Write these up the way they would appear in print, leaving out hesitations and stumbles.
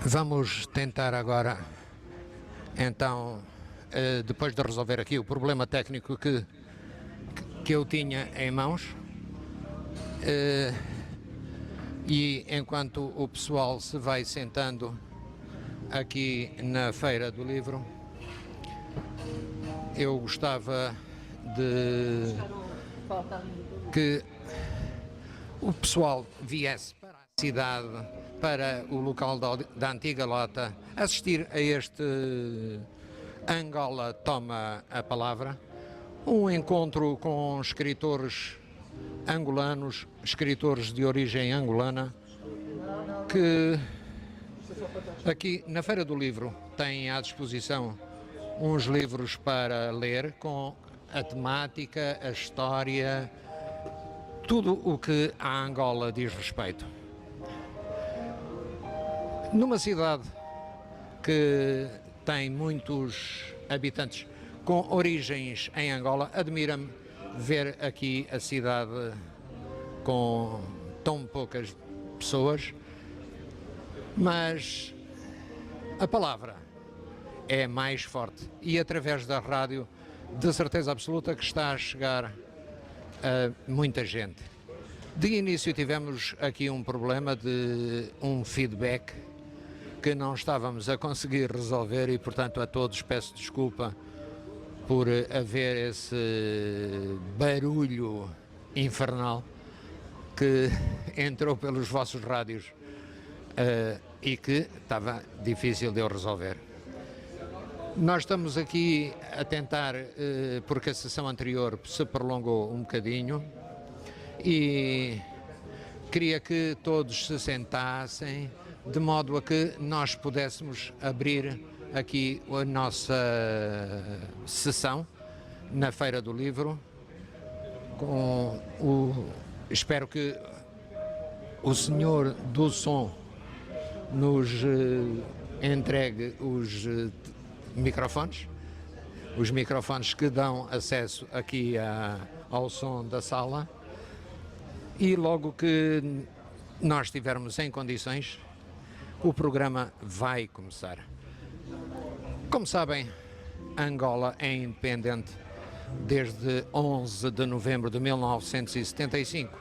Vamos tentar agora, então, depois de resolver aqui o problema técnico que eu tinha em mãos, e enquanto o pessoal se vai sentando aqui na Feira do Livro, eu gostava de que o pessoal viesse para a cidade, para o local da antiga lota, assistir a este Angola Toma a Palavra, um encontro com escritores angolanos, escritores de origem angolana, que aqui na Feira do Livro têm à disposição uns livros para ler com a temática, a história, tudo o que a Angola diz respeito. Numa cidade que tem muitos habitantes com origens em Angola, admira-me ver aqui a cidade com tão poucas pessoas, mas a palavra é mais forte e através da rádio de certeza absoluta que está a chegar a muita gente. De início tivemos aqui um problema de um feedback que não estávamos a conseguir resolver e, portanto, a todos peço desculpa por haver esse barulho infernal que entrou pelos vossos rádios e que estava difícil de eu resolver. Nós estamos aqui a tentar, porque a sessão anterior se prolongou um bocadinho, e queria que todos se sentassem de modo a que nós pudéssemos abrir aqui a nossa sessão na Feira do Livro espero que o senhor do som nos entregue os microfones que dão acesso aqui ao som da sala, e logo que nós estivermos em condições, o programa vai começar. Como sabem, Angola é independente desde 11 de novembro de 1975.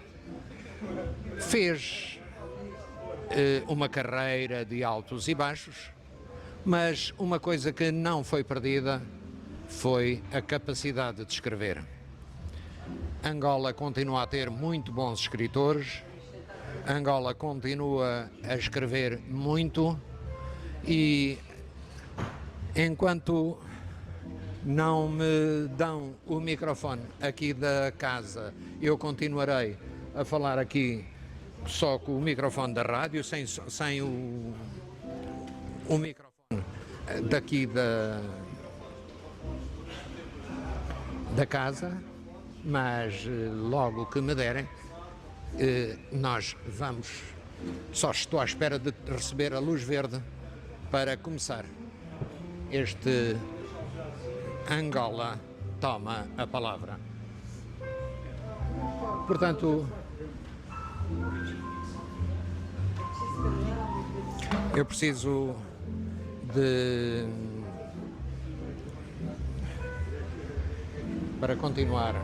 Fez uma carreira de altos e baixos, mas uma coisa que não foi perdida foi a capacidade de escrever. Angola continua a ter muito bons escritores, Angola continua a escrever muito, e enquanto não me dão o microfone aqui da casa, eu continuarei a falar aqui só com o microfone da rádio, sem o microfone daqui da casa, mas logo que me derem, nós vamos, só estou à espera de receber a luz verde para começar este Angola Toma a Palavra. Portanto, eu preciso para continuar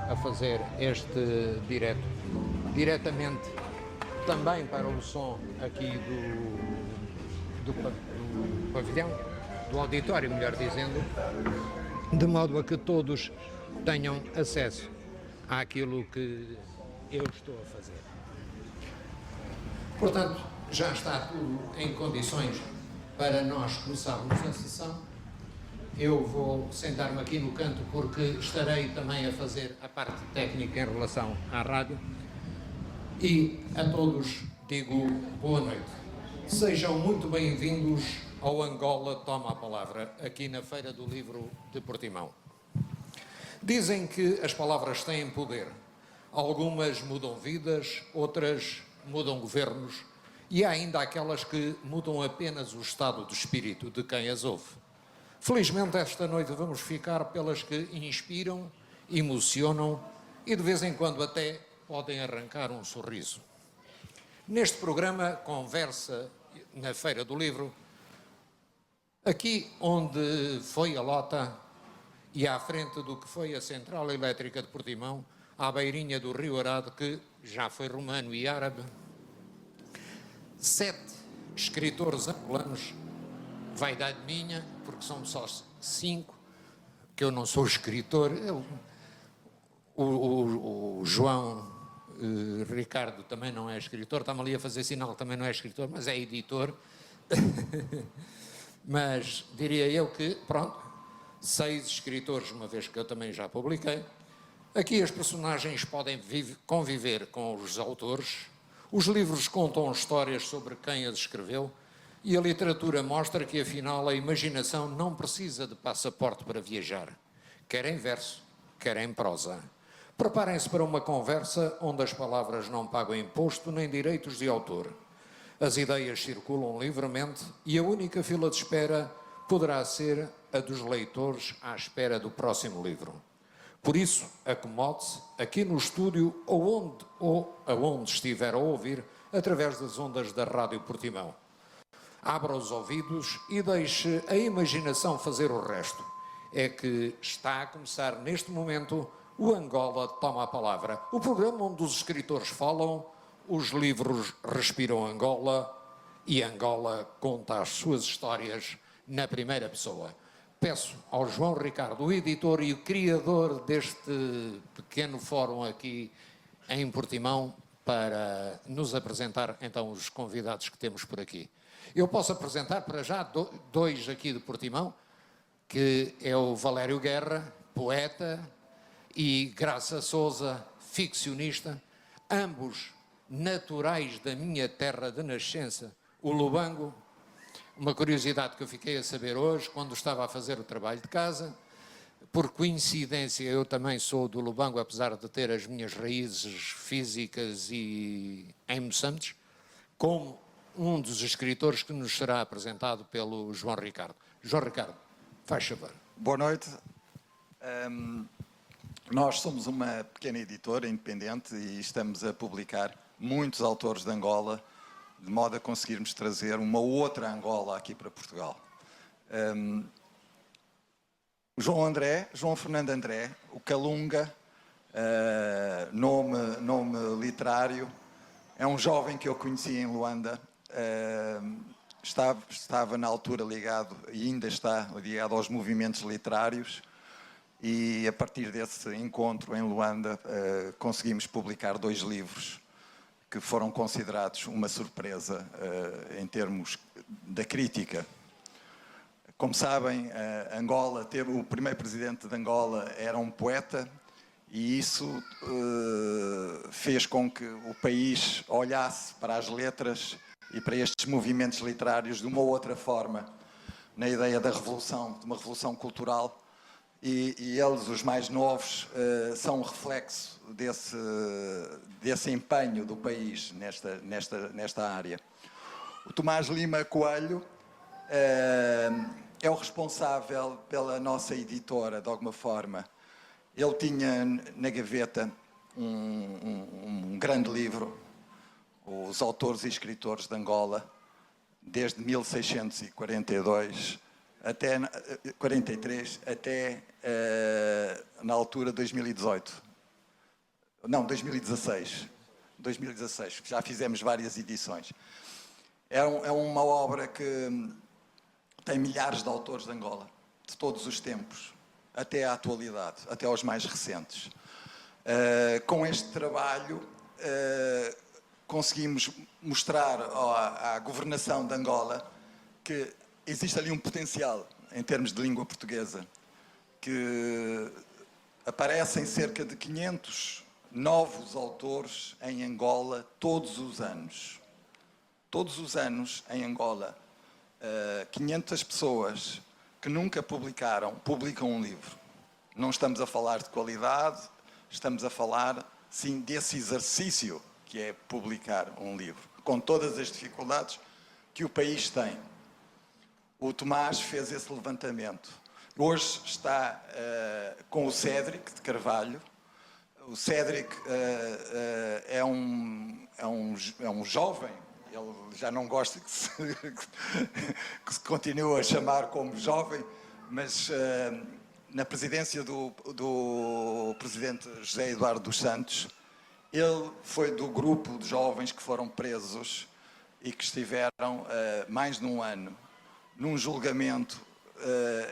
a fazer este diretamente também para o som aqui do pavilhão, do auditório, melhor dizendo, de modo a que todos tenham acesso àquilo que eu estou a fazer. Portanto, já está tudo em condições para nós começarmos a sessão. Eu vou sentar-me aqui no canto porque estarei também a fazer a parte técnica em relação à rádio. E a todos digo boa noite. Sejam muito bem-vindos ao Angola Toma a Palavra, aqui na Feira do Livro de Portimão. Dizem que as palavras têm poder. Algumas mudam vidas, outras mudam governos, e há ainda aquelas que mudam apenas o estado de espírito de quem as ouve. Felizmente, esta noite vamos ficar pelas que inspiram, emocionam e de vez em quando até podem arrancar um sorriso. Neste programa, conversa na Feira do Livro, aqui onde foi a Lota e à frente do que foi a Central Elétrica de Portimão, à beirinha do Rio Arado, que já foi romano e árabe, 7 escritores angolanos, vaidade minha, porque são só 5, que eu não sou escritor. O João Ricardo também não é escritor, está-me ali a fazer sinal, também não é escritor, mas é editor. Mas diria eu que, pronto, 6 escritores, uma vez que eu também já publiquei. Aqui as personagens podem conviver com os autores, os livros contam histórias sobre quem as escreveu e a literatura mostra que, afinal, a imaginação não precisa de passaporte para viajar, quer em verso, quer em prosa. Preparem-se para uma conversa onde as palavras não pagam imposto nem direitos de autor. As ideias circulam livremente e a única fila de espera poderá ser a dos leitores à espera do próximo livro. Por isso, acomode-se aqui no estúdio ou aonde estiver a ouvir, através das ondas da Rádio Portimão. Abra os ouvidos e deixe a imaginação fazer o resto. É que está a começar neste momento o Angola Toma a Palavra. O programa onde os escritores falam, os livros respiram Angola e Angola conta as suas histórias na primeira pessoa. Peço ao João Ricardo, o editor e o criador deste pequeno fórum aqui em Portimão, para nos apresentar então os convidados que temos por aqui. Eu posso apresentar para já 2 aqui de Portimão, que é o Valério Guerra, poeta, e Graça Souza, ficcionista, ambos naturais da minha terra de nascença, o Lubango. Uma curiosidade que eu fiquei a saber hoje, quando estava a fazer o trabalho de casa, por coincidência eu também sou do Lubango, apesar de ter as minhas raízes físicas e em Moçambique, como um dos escritores que nos será apresentado pelo João Ricardo. João Ricardo, faz favor. Boa noite. Nós somos uma pequena editora independente e estamos a publicar muitos autores de Angola, de modo a conseguirmos trazer uma outra Angola aqui para Portugal. O João Fernando André, o Calunga, nome literário, é um jovem que eu conheci em Luanda, estava na altura ligado, e ainda está ligado aos movimentos literários, e a partir desse encontro em Luanda conseguimos publicar 2 livros que foram considerados uma surpresa em termos da crítica. Como sabem, Angola o primeiro presidente de Angola era um poeta e isso fez com que o país olhasse para as letras e para estes movimentos literários de uma outra forma, na ideia da revolução, de uma revolução cultural. E eles, os mais novos, são um reflexo desse empenho do país nesta área. O Tomás Lima Coelho é o responsável pela nossa editora, de alguma forma. Ele tinha na gaveta um grande livro, Os Autores e Escritores de Angola, desde 1642 até 43, até na altura de 2018. Não, 2016. 2016, já fizemos várias edições. É uma obra que tem milhares de autores de Angola, de todos os tempos, até à atualidade, até aos mais recentes. Com este trabalho, conseguimos mostrar à governação de Angola que existe ali um potencial, em termos de língua portuguesa, que aparecem cerca de 500 novos autores em Angola todos os anos. Todos os anos, em Angola, 500 pessoas que nunca publicam um livro. Não estamos a falar de qualidade, estamos a falar, sim, desse exercício que é publicar um livro, com todas as dificuldades que o país tem. O Tomás fez esse levantamento. Hoje está com o Cédric de Carvalho. O Cédric é um jovem ele já não gosta que se continue a chamar como jovem, mas na presidência do presidente José Eduardo dos Santos, ele foi do grupo de jovens que foram presos e que estiveram mais de um ano num julgamento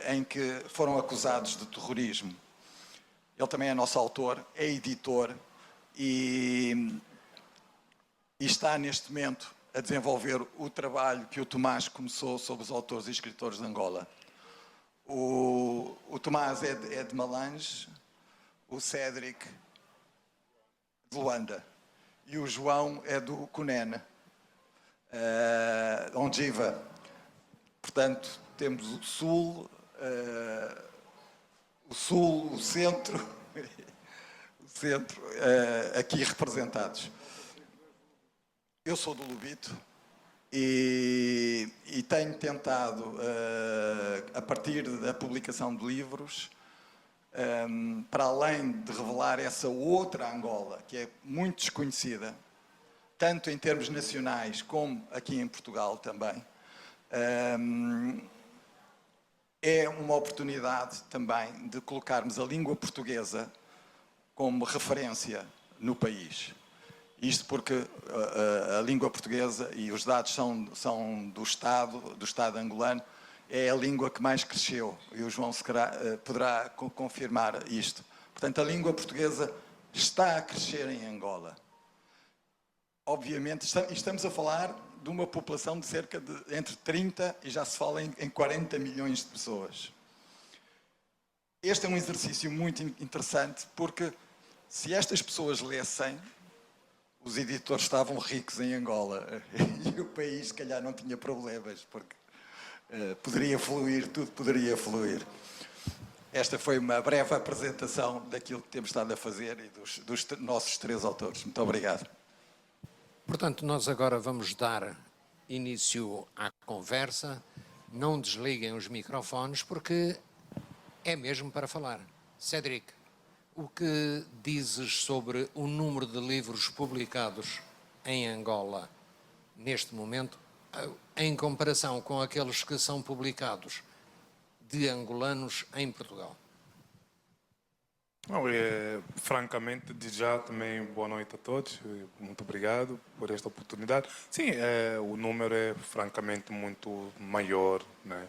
em que foram acusados de terrorismo. Ele também é nosso autor, é editor e está neste momento a desenvolver o trabalho que o Tomás começou sobre os autores e escritores de Angola. O Tomás é de Malange, o Cédric de Luanda e o João é do Cunene, Ongiva. Portanto, temos o Sul, o Centro, aqui representados. Eu sou do Lubito e tenho tentado, a partir da publicação de livros, para além de revelar essa outra Angola, que é muito desconhecida, tanto em termos nacionais como aqui em Portugal também, é uma oportunidade também de colocarmos a língua portuguesa como referência no país. Isto porque a língua portuguesa, e os dados são do Estado angolano, é a língua que mais cresceu, e o João poderá confirmar isto. Portanto, a língua portuguesa está a crescer em Angola. Obviamente, estamos a falar de uma população de cerca de entre 30 e já se fala em 40 milhões de pessoas. Este é um exercício muito interessante porque se estas pessoas lessem, os editores estavam ricos em Angola e o país, se calhar, não tinha problemas, porque poderia fluir, tudo poderia fluir. Esta foi uma breve apresentação daquilo que temos estado a fazer e dos nossos 3 autores. Muito obrigado. Portanto, nós agora vamos dar início à conversa. Não desliguem os microfones porque é mesmo para falar. Cédric, o que dizes sobre o número de livros publicados em Angola neste momento, em comparação com aqueles que são publicados de angolanos em Portugal? Francamente, de já também boa noite a todos, muito obrigado por esta oportunidade. Sim, o número é francamente muito maior, né?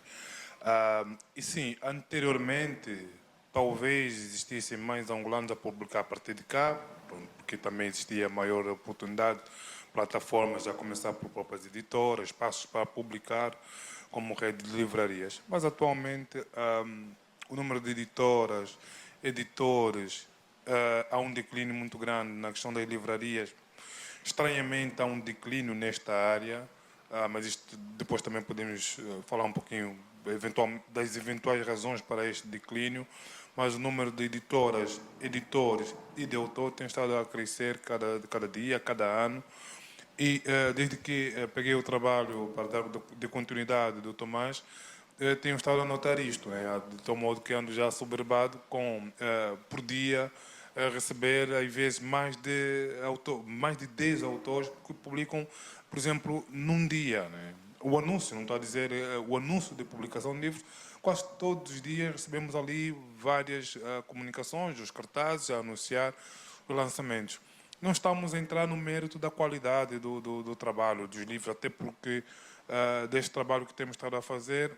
E sim, anteriormente talvez existissem mais angolanos a publicar a partir de cá, porque também existia maior oportunidade, plataformas a começar por próprias editoras, espaços para publicar como rede de livrarias. Mas atualmente o número de editores, há um declínio muito grande na questão das livrarias. Estranhamente há um declínio nesta área, mas isto depois também podemos falar um pouquinho das eventuais razões para este declínio, mas o número de editores e de autores tem estado a crescer cada dia, cada ano. E desde que peguei o trabalho para dar de continuidade do Tomás, tenho estado a notar isto, de tal modo que ando já assoberbado com, por dia, receber, às vezes, mais de 10 autores que publicam, por exemplo, num dia. Né? O anúncio, não estou a dizer o anúncio de publicação de livros, quase todos os dias recebemos ali várias comunicações, os cartazes a anunciar os lançamentos. Não estamos a entrar no mérito da qualidade do trabalho, dos livros, até porque deste trabalho que temos estado a fazer,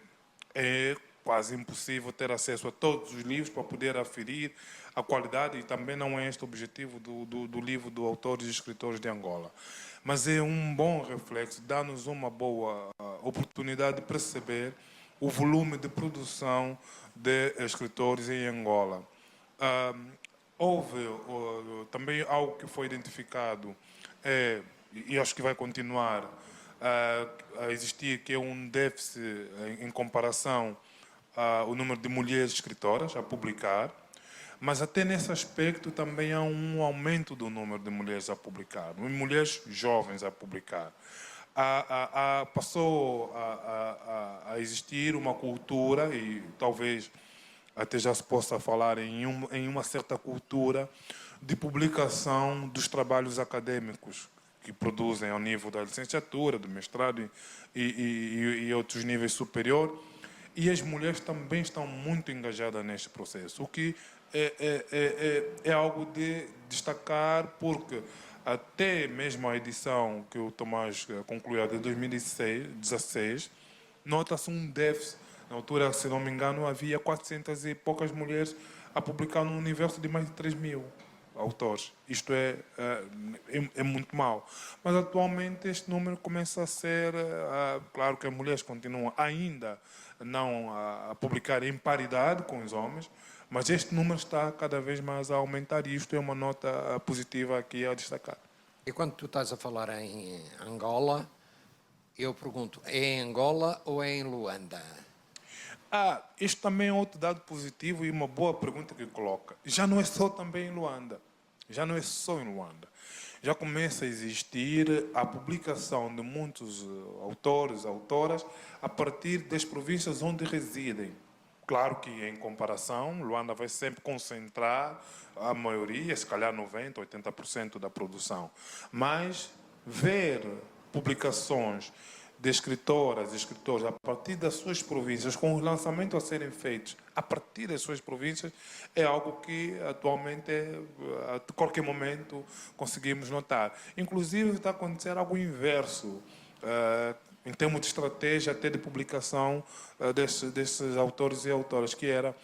é quase impossível ter acesso a todos os livros para poder aferir a qualidade, e também não é este o objetivo do livro do Autores e Escritores de Angola. Mas é um bom reflexo, dá-nos uma boa oportunidade de perceber o volume de produção de escritores em Angola. Houve também algo que foi identificado, e acho que vai continuar a existir, que é um déficit em comparação ao número de mulheres escritoras a publicar, mas até nesse aspecto também há um aumento do número de mulheres a publicar, mulheres jovens a publicar. Passou a existir uma cultura, e talvez até já se possa falar em uma certa cultura de publicação dos trabalhos acadêmicos, que produzem ao nível da licenciatura, do mestrado e outros níveis superiores. E as mulheres também estão muito engajadas neste processo, o que é algo de destacar, porque até mesmo a edição que o Tomás concluiu de 2016, nota-se um déficit. Na altura, se não me engano, havia 400 e poucas mulheres a publicar num universo de mais de 3.000 autores. Isto é muito mau. Mas atualmente este número começa a ser... claro que as mulheres continuam ainda não a publicar em paridade com os homens, mas este número está cada vez mais a aumentar e isto é uma nota positiva aqui a destacar. E quando tu estás a falar em Angola, eu pergunto, é em Angola ou é em Luanda? Isto também é outro dado positivo e uma boa pergunta que coloca. Já não é só também em Luanda. Já não é só em Luanda. Já começa a existir a publicação de muitos autores, autoras, a partir das províncias onde residem. Claro que, em comparação, Luanda vai sempre concentrar a maioria, se calhar 90%, 80% da produção. Mas ver publicações de escritoras e escritores a partir das suas províncias, com os lançamentos a serem feitos a partir das suas províncias, é algo que atualmente, a qualquer momento, conseguimos notar. Inclusive, está a acontecer algo inverso, em termos de estratégia até de publicação desses autores e autoras, que era,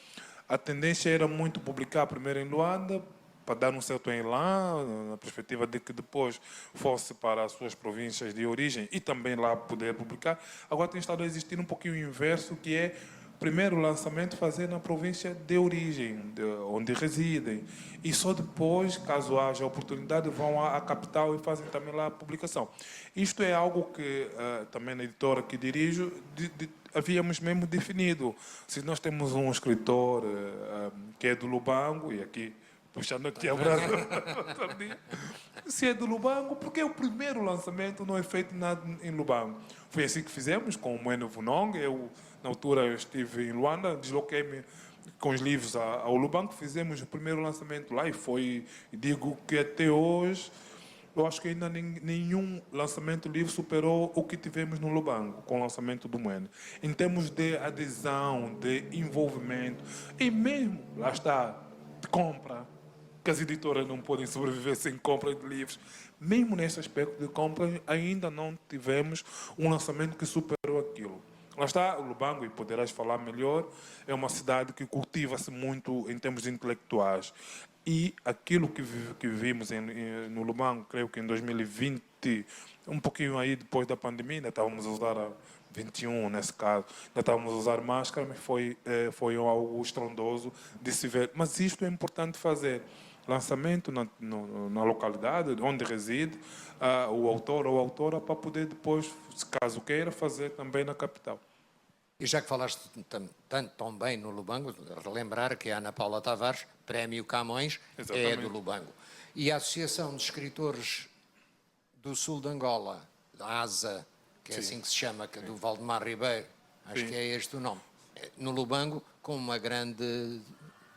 a tendência era muito publicar primeiro em Luanda, para dar um certo elan, na perspectiva de que depois fosse para as suas províncias de origem e também lá poder publicar. Agora tem estado a existir um pouquinho o inverso, que é primeiro o lançamento fazer na província de origem, onde residem, e só depois, caso haja oportunidade, vão à capital e fazem também lá a publicação. Isto é algo que também na editora que dirijo havíamos mesmo definido. Se nós temos um escritor que é do Lubango, e aqui puxando aqui a brasa, se é do Lubango, porque o primeiro lançamento não é feito nada em Lubango. Foi assim que fizemos com o Moeno Vunong. Na altura, eu estive em Luanda, desloquei-me com os livros ao Lubango, fizemos o primeiro lançamento lá e digo que até hoje, eu acho que ainda nenhum lançamento do livro superou o que tivemos no Lubango, com o lançamento do Moeno. Em termos de adesão, de envolvimento, e mesmo, lá está, de compra, que as editoras não podem sobreviver sem compra de livros. Mesmo nesse aspecto de compra, ainda não tivemos um lançamento que superou aquilo. Lá está, o Lubango, e poderás falar melhor, é uma cidade que cultiva-se muito em termos intelectuais. E aquilo que vimos no Lubango, creio que em 2020, um pouquinho aí depois da pandemia, ainda estávamos a usar a 21 nesse caso, ainda estávamos a usar máscara, mas foi algo estrondoso de se ver. Mas isto é importante fazer. Lançamento na localidade onde reside o autor ou a autora, para poder depois, se caso queira, fazer também na capital. E já que falaste tão bem no Lubango, relembrar que a Ana Paula Tavares, Prémio Camões, é do Lubango. E a Associação de Escritores do Sul de Angola, a ASA, que é assim que se chama, que é do Valdemar Ribeiro, acho que é este o nome, no Lubango, com uma grande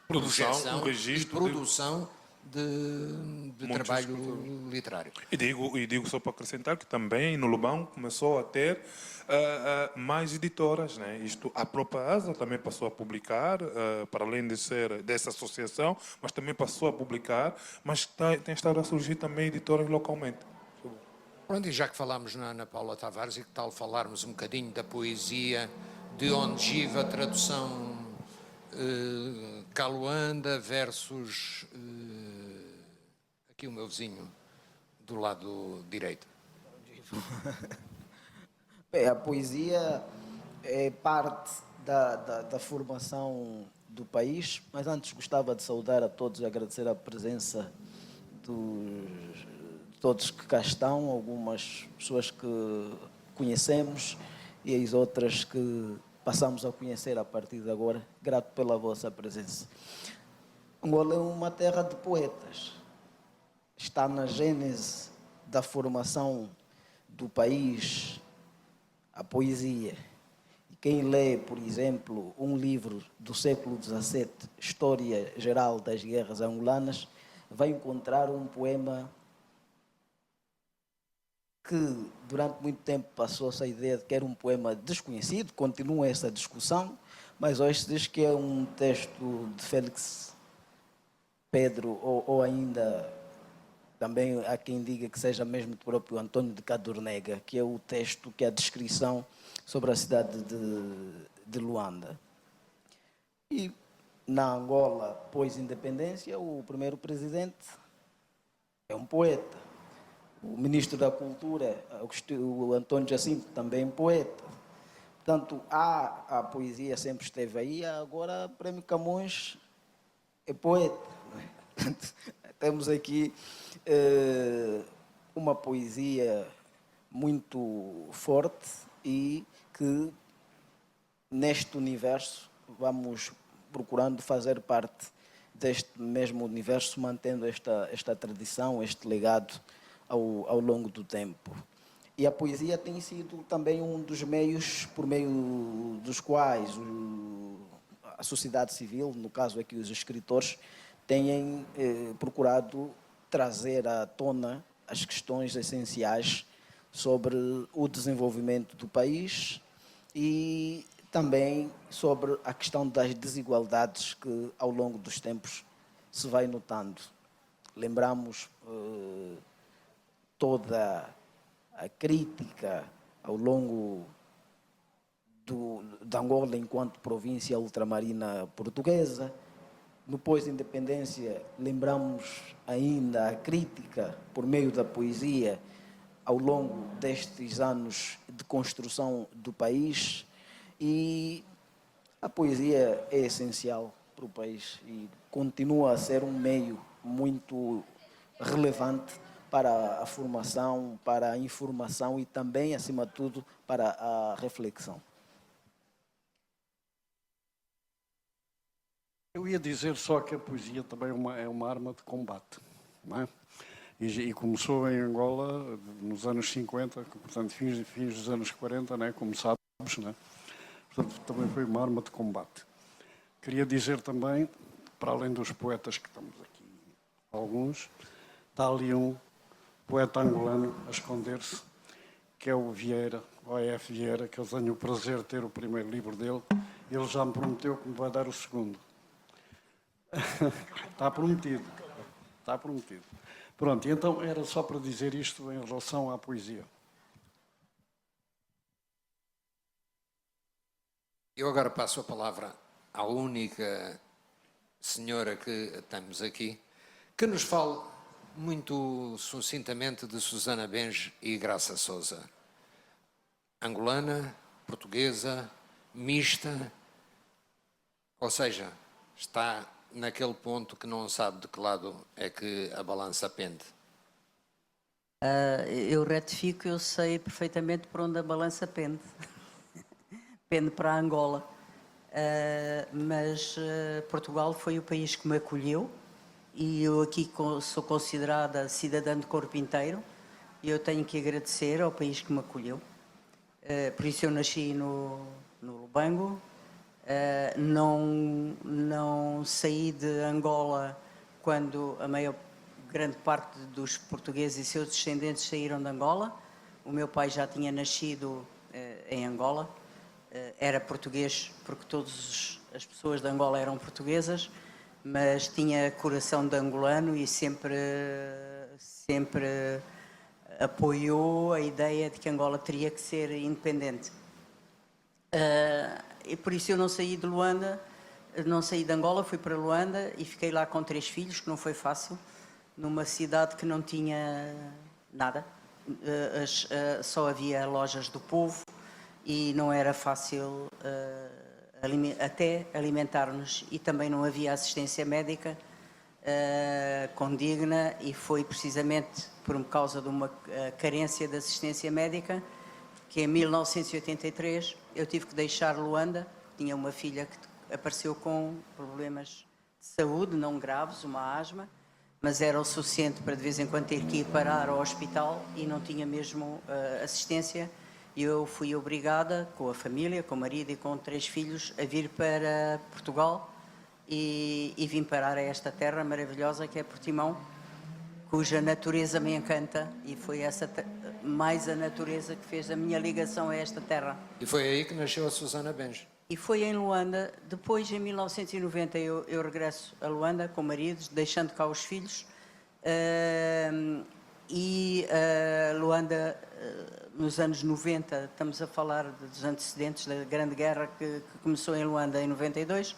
projeção, um registro e produção de trabalho literário. E digo só para acrescentar que também no Lubango começou a ter mais editoras, né? Isto, a própria ASA também passou a publicar, para além de ser dessa associação, mas também passou a publicar, mas tem estado a surgir também editoras localmente. Pronto, e já que falámos na Ana Paula Tavares, e que tal falarmos um bocadinho da poesia, de Ongiva, a tradução Caluanda versus aqui o meu vizinho do lado direito. Bem, a poesia é parte da formação do país, mas antes gostava de saudar a todos e agradecer a presença de todos que cá estão, algumas pessoas que conhecemos e as outras que passamos a conhecer a partir de agora. Grato pela vossa presença. Angola é uma terra de poetas. Está na gênese da formação do país a poesia. E quem lê, por exemplo, um livro do século XVII, História Geral das Guerras Angolanas, vai encontrar um poema que durante muito tempo passou-se a ideia de que era um poema desconhecido, continua essa discussão, mas hoje se diz que é um texto de Félix Pedro, ou ainda também há quem diga que seja mesmo do próprio Antônio de Cadornega, que é o texto, que é a descrição sobre a cidade de Luanda. E na Angola, pós-independência, o primeiro presidente é um poeta. O ministro da Cultura, o Antônio Jacinto, também poeta. Portanto, a poesia sempre esteve aí, agora o Prémio Camões é poeta. Portanto, temos aqui uma poesia muito forte e que neste universo vamos procurando fazer parte deste mesmo universo, mantendo esta tradição, este legado ao longo do tempo. E a poesia tem sido também um dos meios por meio dos quais a sociedade civil, no caso aqui os escritores, têm procurado trazer à tona as questões essenciais sobre o desenvolvimento do país e também sobre a questão das desigualdades que ao longo dos tempos se vai notando. Lembramos toda a crítica ao longo de Angola enquanto província ultramarina portuguesa. No pós-independência, lembramos ainda a crítica por meio da poesia ao longo destes anos de construção do país, e a poesia é essencial para o país e continua a ser um meio muito relevante para a formação, para a informação e também, acima de tudo, para a reflexão. Eu ia dizer só que a poesia também é uma arma de combate, não é? E começou em Angola nos anos 50, portanto, fins dos anos 40, né, como sabes, né? Portanto, também foi uma arma de combate. Queria dizer também, para além dos poetas que estamos aqui, alguns, está ali um poeta angolano a esconder-se, que é o Vieira, o A.F. Vieira, que eu tenho o prazer de ter o primeiro livro dele. Ele já me prometeu que me vai dar o segundo. Está prometido. Está prometido. Pronto, então era só para dizer isto em relação à poesia. Eu agora passo a palavra à única senhora que temos aqui, que nos fale muito sucintamente de Susana Benj e Graça Souza. Angolana, portuguesa, mista, ou seja, está naquele ponto que não sabe de que lado é que a balança pende. Eu retifico, eu sei perfeitamente por onde a balança pende. Pende para Angola. Mas Portugal foi o país que me acolheu e eu aqui sou considerada cidadã de corpo inteiro e eu tenho que agradecer ao país que me acolheu. Por isso eu nasci no Lubango. Não saí de Angola quando grande parte dos portugueses e seus descendentes saíram de Angola. O meu pai já tinha nascido em Angola, era português porque todas as pessoas de Angola eram portuguesas, mas tinha coração de angolano e sempre apoiou a ideia de que Angola teria que ser independente. E por isso eu não saí de Luanda, não saí de Angola, fui para Luanda e fiquei lá com 3 filhos, que não foi fácil, numa cidade que não tinha nada, só havia lojas do povo e não era fácil até alimentar-nos, e também não havia assistência médica condigna, e foi precisamente por causa de uma carência de assistência médica que em 1983 eu tive que deixar Luanda. Tinha uma filha que apareceu com problemas de saúde, não graves, uma asma, mas era o suficiente para de vez em quando ter que ir parar ao hospital e não tinha mesmo assistência. E eu fui obrigada, com a família, com o marido e com 3 filhos, a vir para Portugal e vim parar a esta terra maravilhosa que é Portimão, cuja natureza me encanta, e foi essa mais a natureza que fez a minha ligação a esta terra. E foi aí que nasceu a Susana Benj. E foi em Luanda, depois em 1990 eu regresso a Luanda com o marido, deixando cá os filhos. Luanda, nos anos 90, estamos a falar dos antecedentes da Grande Guerra que começou em Luanda em 92.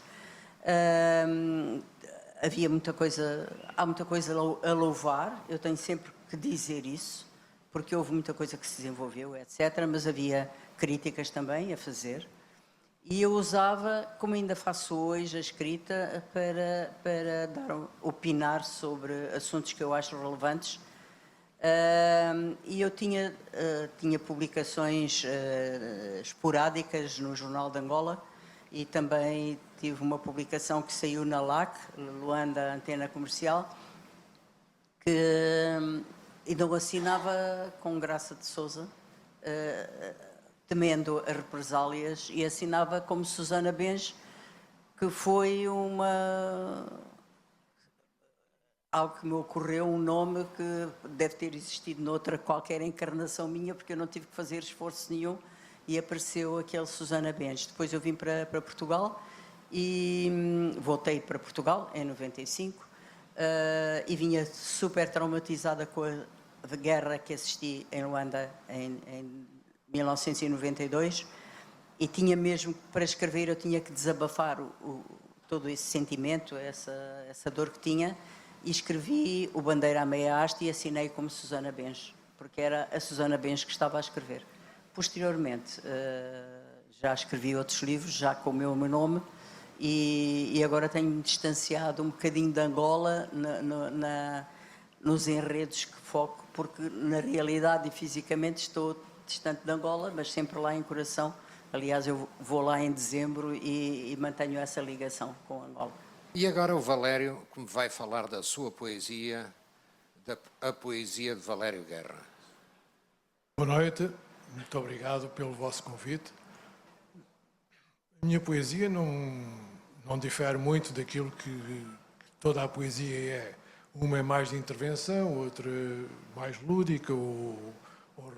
Havia muita coisa, há muita coisa a louvar, eu tenho sempre que dizer isso, porque houve muita coisa que se desenvolveu, etc. Mas havia críticas também a fazer. E eu usava, como ainda faço hoje, a escrita para opinar sobre assuntos que eu acho relevantes. E eu tinha publicações esporádicas no Jornal de Angola e também tive uma publicação que saiu na LAC, Luanda Antena Comercial, que ainda assinava com Graça de Souza, temendo as represálias, e assinava como Susana Benj, que foi algo que me ocorreu, um nome que deve ter existido noutra qualquer encarnação minha, porque eu não tive que fazer esforço nenhum e apareceu aquele Susana Benj. Depois eu vim para Portugal e voltei para Portugal em 95 e vinha super traumatizada com a guerra que assisti em Luanda em 1992 e tinha mesmo, para escrever, eu tinha que desabafar todo esse sentimento, essa dor que tinha, e escrevi o Bandeira à Meia Haste e assinei como Susana Benj, porque era a Susana Benj que estava a escrever. Posteriormente, já escrevi outros livros, já com o meu nome, e agora tenho-me distanciado um bocadinho de Angola nos enredos que foco, porque na realidade e fisicamente estou distante de Angola, mas sempre lá em coração. Aliás, eu vou lá em dezembro e mantenho essa ligação com Angola. E agora o Valério, que me vai falar da sua poesia, a poesia de Valério Guerra. Boa noite, muito obrigado pelo vosso convite. A minha poesia não difere muito daquilo que toda a poesia é. Uma é mais de intervenção, outra mais lúdica ou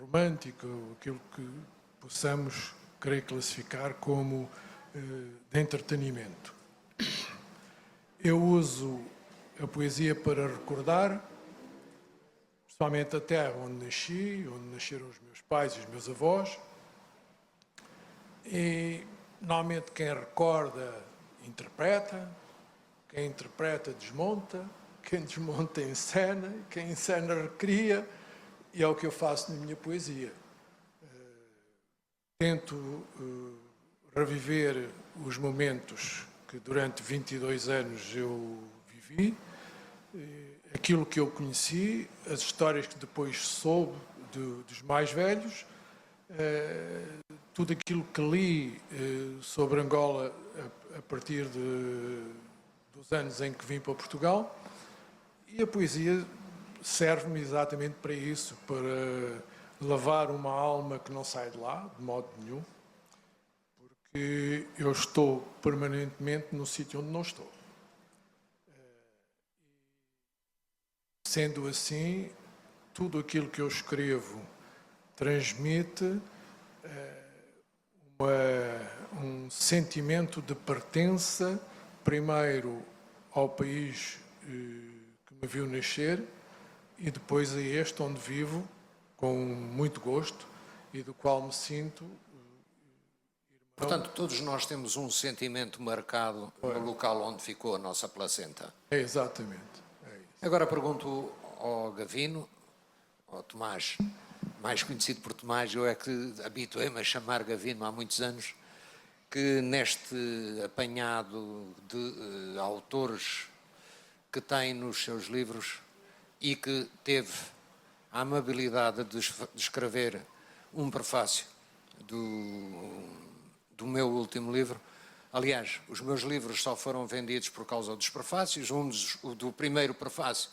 romântica, ou aquilo que possamos querer classificar como de entretenimento. Eu uso a poesia para recordar, principalmente a terra onde nasci, onde nasceram os meus pais e os meus avós. E, normalmente, quem recorda, interpreta, quem interpreta, desmonta, quem desmonta, encena, quem encena, recria, e é o que eu faço na minha poesia. Tento reviver os momentos que durante 22 anos eu vivi, aquilo que eu conheci, as histórias que depois soube dos mais velhos, tudo aquilo que li sobre Angola a partir dos anos em que vim para Portugal, e a poesia serve-me exatamente para isso, para lavar uma alma que não sai de lá, de modo nenhum, porque eu estou permanentemente no sítio onde não estou. Sendo assim, tudo aquilo que eu escrevo transmite um sentimento de pertença, primeiro ao país que me viu nascer e depois a este onde vivo, com muito gosto e do qual me sinto. Portanto, todos nós temos um sentimento marcado no local onde ficou a nossa placenta. É exatamente. É isso. Agora pergunto ao Gavino, ao Tomás, mais conhecido por Tomás, eu é que habituei-me a chamar Gavino há muitos anos, que neste apanhado de autores que tem nos seus livros e que teve a amabilidade de escrever um prefácio do meu último livro. Aliás, os meus livros só foram vendidos por causa dos prefácios. O do primeiro prefácio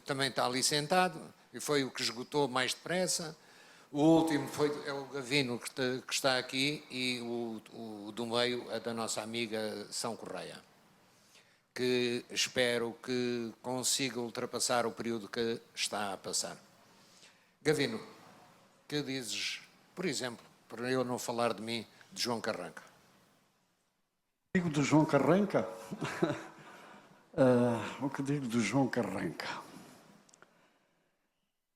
também está ali sentado e foi o que esgotou mais depressa. O último é o Gavino que está aqui, e o do meio é da nossa amiga São Correia, que espero que consiga ultrapassar o período que está a passar. Gavino, que dizes, por exemplo, para eu não falar de mim, de João Carranca? Digo do João Carranca? O que digo do João Carranca?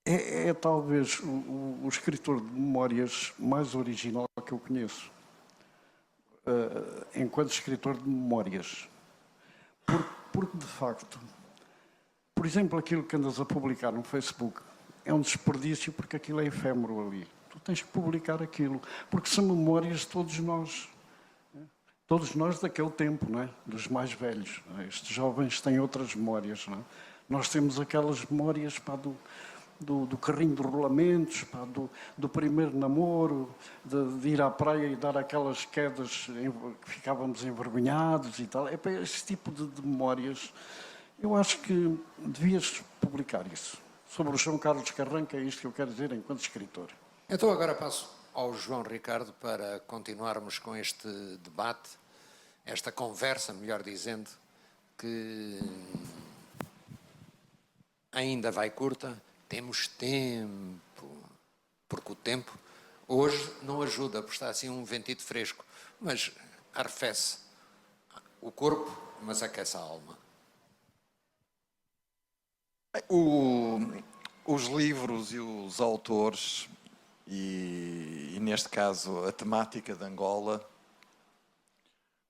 É talvez o escritor de memórias mais original que eu conheço. Enquanto escritor de memórias. Porque, de facto, por exemplo, aquilo que andas a publicar no Facebook é um desperdício porque aquilo é efêmero ali. Tu tens que publicar aquilo, porque são memórias de todos nós. Todos nós daquele tempo, não é? Dos mais velhos. Estes jovens têm outras memórias, não é? Nós temos aquelas memórias do carrinho de rolamentos, do primeiro namoro, de ir à praia e dar aquelas quedas que ficávamos envergonhados e tal. É para esse tipo de memórias. Eu acho que devias publicar isso. Sobre o João Carlos Carranca, é isto que eu quero dizer enquanto escritor. Então agora passo ao João Ricardo para continuarmos com este debate, esta conversa, melhor dizendo, que ainda vai curta, temos tempo, porque o tempo hoje não ajuda, porque está assim um ventito fresco, mas arrefece o corpo, mas aquece a alma. Os livros e os autores, e neste caso a temática de Angola,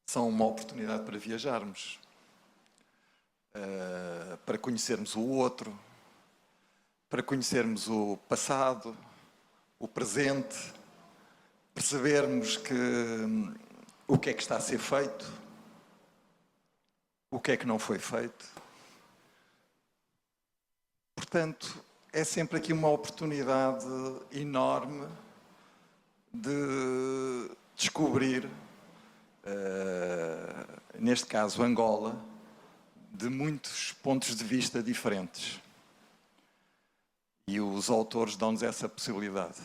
são uma oportunidade para viajarmos, para conhecermos o outro, para conhecermos o passado, o presente, percebermos o que é que está a ser feito, o que é que não foi feito. Portanto, é sempre aqui uma oportunidade enorme de descobrir, neste caso Angola, de muitos pontos de vista diferentes. E os autores dão-nos essa possibilidade.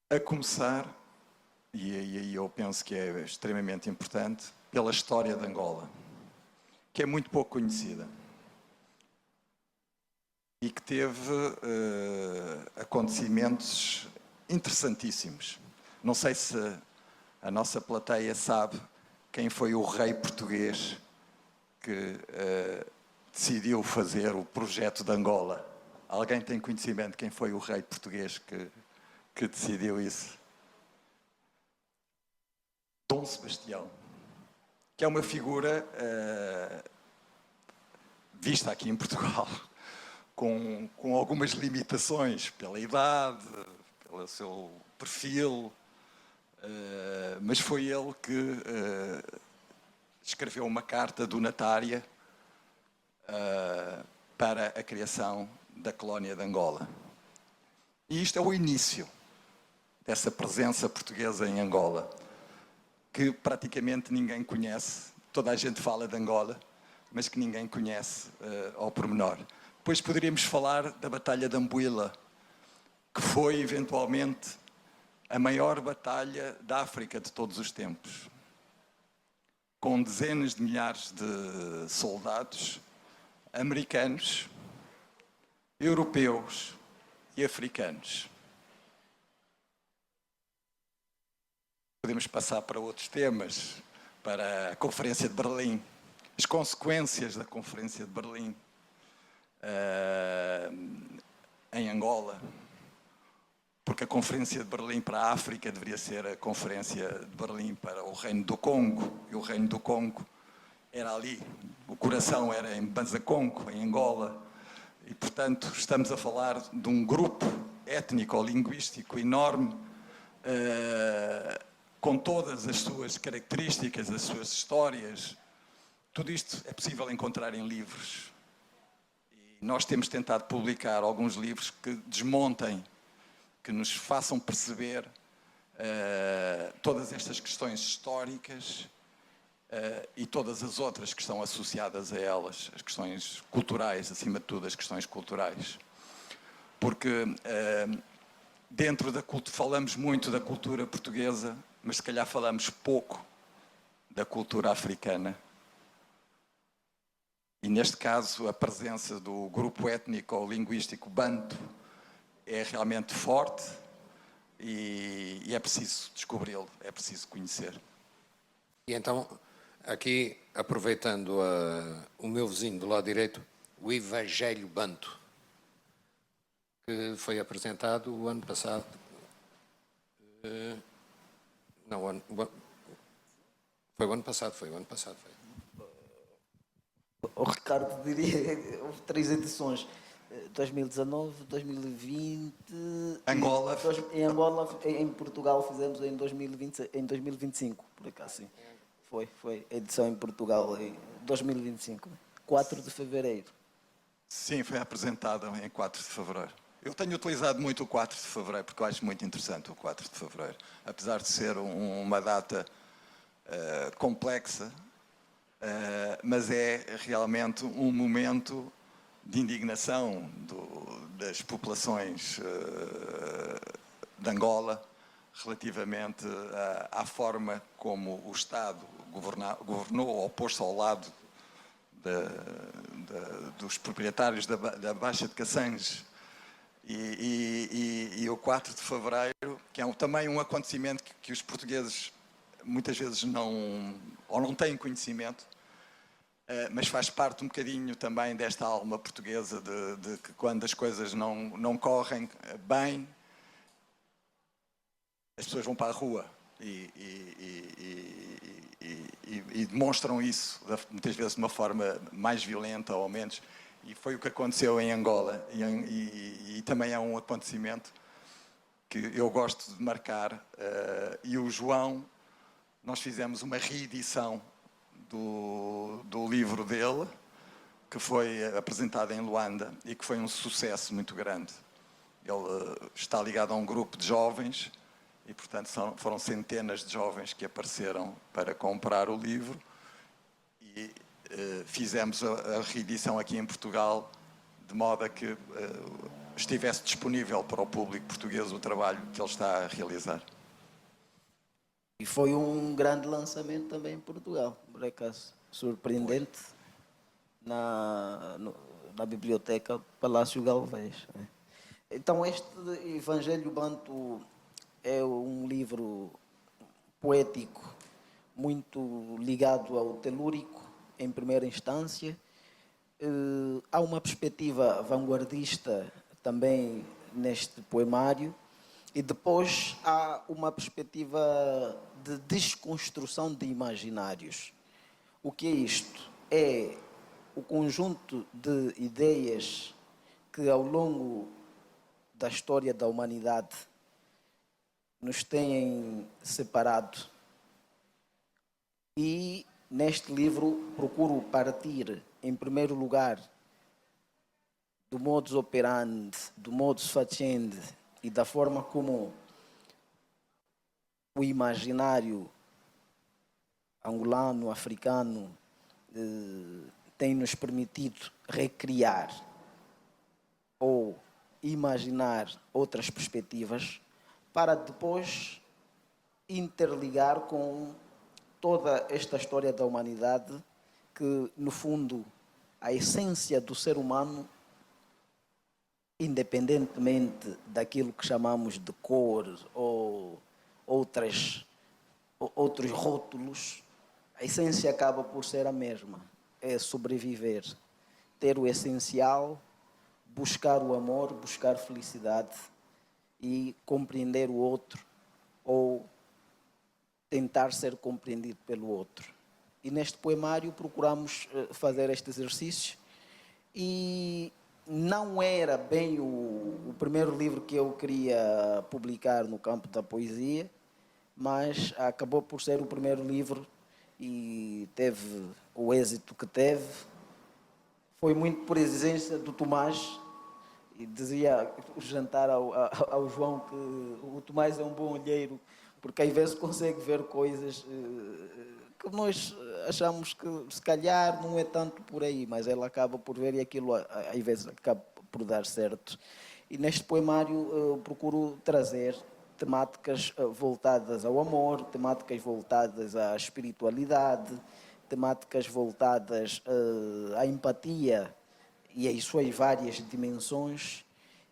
A começar, e aí eu penso que é extremamente importante, pela história de Angola, que é muito pouco conhecida. E que teve acontecimentos interessantíssimos. Não sei se a nossa plateia sabe quem foi o rei português que decidiu fazer o projeto de Angola. Alguém tem conhecimento de quem foi o rei português que decidiu isso? Dom Sebastião, que é uma figura vista aqui em Portugal, com algumas limitações pela idade, pelo seu perfil, mas foi ele que escreveu uma carta donatária para a criação da colónia de Angola. E isto é o início dessa presença portuguesa em Angola, que praticamente ninguém conhece. Toda a gente fala de Angola, mas que ninguém conhece ao pormenor. Depois poderíamos falar da Batalha de Ambuila, que foi, eventualmente, a maior batalha da África de todos os tempos, com dezenas de milhares de soldados americanos, europeus e africanos. Podemos passar para outros temas, para a Conferência de Berlim, as consequências da Conferência de Berlim em Angola, porque a Conferência de Berlim para a África deveria ser a Conferência de Berlim para o Reino do Congo, e o Reino do Congo era ali, o coração era em Banzacongo, em Angola, e portanto estamos a falar de um grupo étnico-linguístico enorme, com todas as suas características, as suas histórias. Tudo isto é possível encontrar em livros. E nós temos tentado publicar alguns livros que desmontem, que nos façam perceber todas estas questões históricas e todas as outras que estão associadas a elas, as questões culturais, acima de tudo, as questões culturais. Porque dentro da cultura, falamos muito da cultura portuguesa, mas se calhar falamos pouco da cultura africana. E neste caso a presença do grupo étnico ou linguístico Banto é realmente forte e é preciso descobri-lo, é preciso conhecer. E então, aqui, aproveitando o meu vizinho do lado direito, o Evangelho Banto, que foi apresentado o ano passado. Foi o ano passado. O Ricardo diria, houve 3 edições, 2019, 2020... Angola. Em Angola, em Portugal fizemos em 2020, em 2025, por acaso, sim. Foi a edição em Portugal em 2025, 4 de fevereiro. Sim, foi apresentada em 4 de fevereiro. Eu tenho utilizado muito o 4 de fevereiro, porque eu acho muito interessante o 4 de fevereiro. Apesar de ser uma data complexa, mas é realmente um momento de indignação das populações de Angola relativamente à forma como o Estado governou ou pôs-se ao lado dos proprietários da Baixa de Cassanges. E o 4 de fevereiro, que é também um acontecimento que os portugueses muitas vezes não têm conhecimento, mas faz parte um bocadinho também desta alma portuguesa de que quando as coisas não correm bem, as pessoas vão para a rua e demonstram isso, muitas vezes de uma forma mais violenta ou menos. E foi o que aconteceu em Angola. E também é um acontecimento que eu gosto de marcar. E o João, nós fizemos uma reedição do livro dele, que foi apresentado em Luanda e que foi um sucesso muito grande. Ele está ligado a um grupo de jovens e, portanto, foram centenas de jovens que apareceram para comprar o livro e fizemos a reedição aqui em Portugal de modo a que estivesse disponível para o público português o trabalho que ele está a realizar. E foi um grande lançamento também em Portugal, por acaso, surpreendente, na biblioteca Palácio Galvez. Então este Evangelho Banto é um livro poético, muito ligado ao telúrico, em primeira instância. Há uma perspectiva vanguardista também neste poemário, e depois há uma perspectiva de desconstrução de imaginários. O que é isto? É o conjunto de ideias que ao longo da história da humanidade nos têm separado. E neste livro procuro partir, em primeiro lugar, do modus operandi, do modus facendi e da forma como o imaginário angolano, africano, tem nos permitido recriar ou imaginar outras perspectivas para depois interligar com toda esta história da humanidade que, no fundo, a essência do ser humano, independentemente daquilo que chamamos de cor ou outros rótulos, a essência acaba por ser a mesma. É sobreviver, ter o essencial, buscar o amor, buscar felicidade e compreender o outro ou tentar ser compreendido pelo outro. E neste poemário procuramos fazer este exercício e não era bem o primeiro livro que eu queria publicar no campo da poesia, mas acabou por ser o primeiro livro e teve o êxito que teve. Foi muito por exigência do Tomás, e dizia o jantar ao João que o Tomás é um bom olheiro, porque às vezes consegue ver coisas que nós achamos que se calhar não é tanto por aí, mas ela acaba por ver e aquilo às vezes acaba por dar certo. E neste poemário eu procuro trazer temáticas voltadas ao amor, temáticas voltadas à espiritualidade, temáticas voltadas à empatia e às suas várias dimensões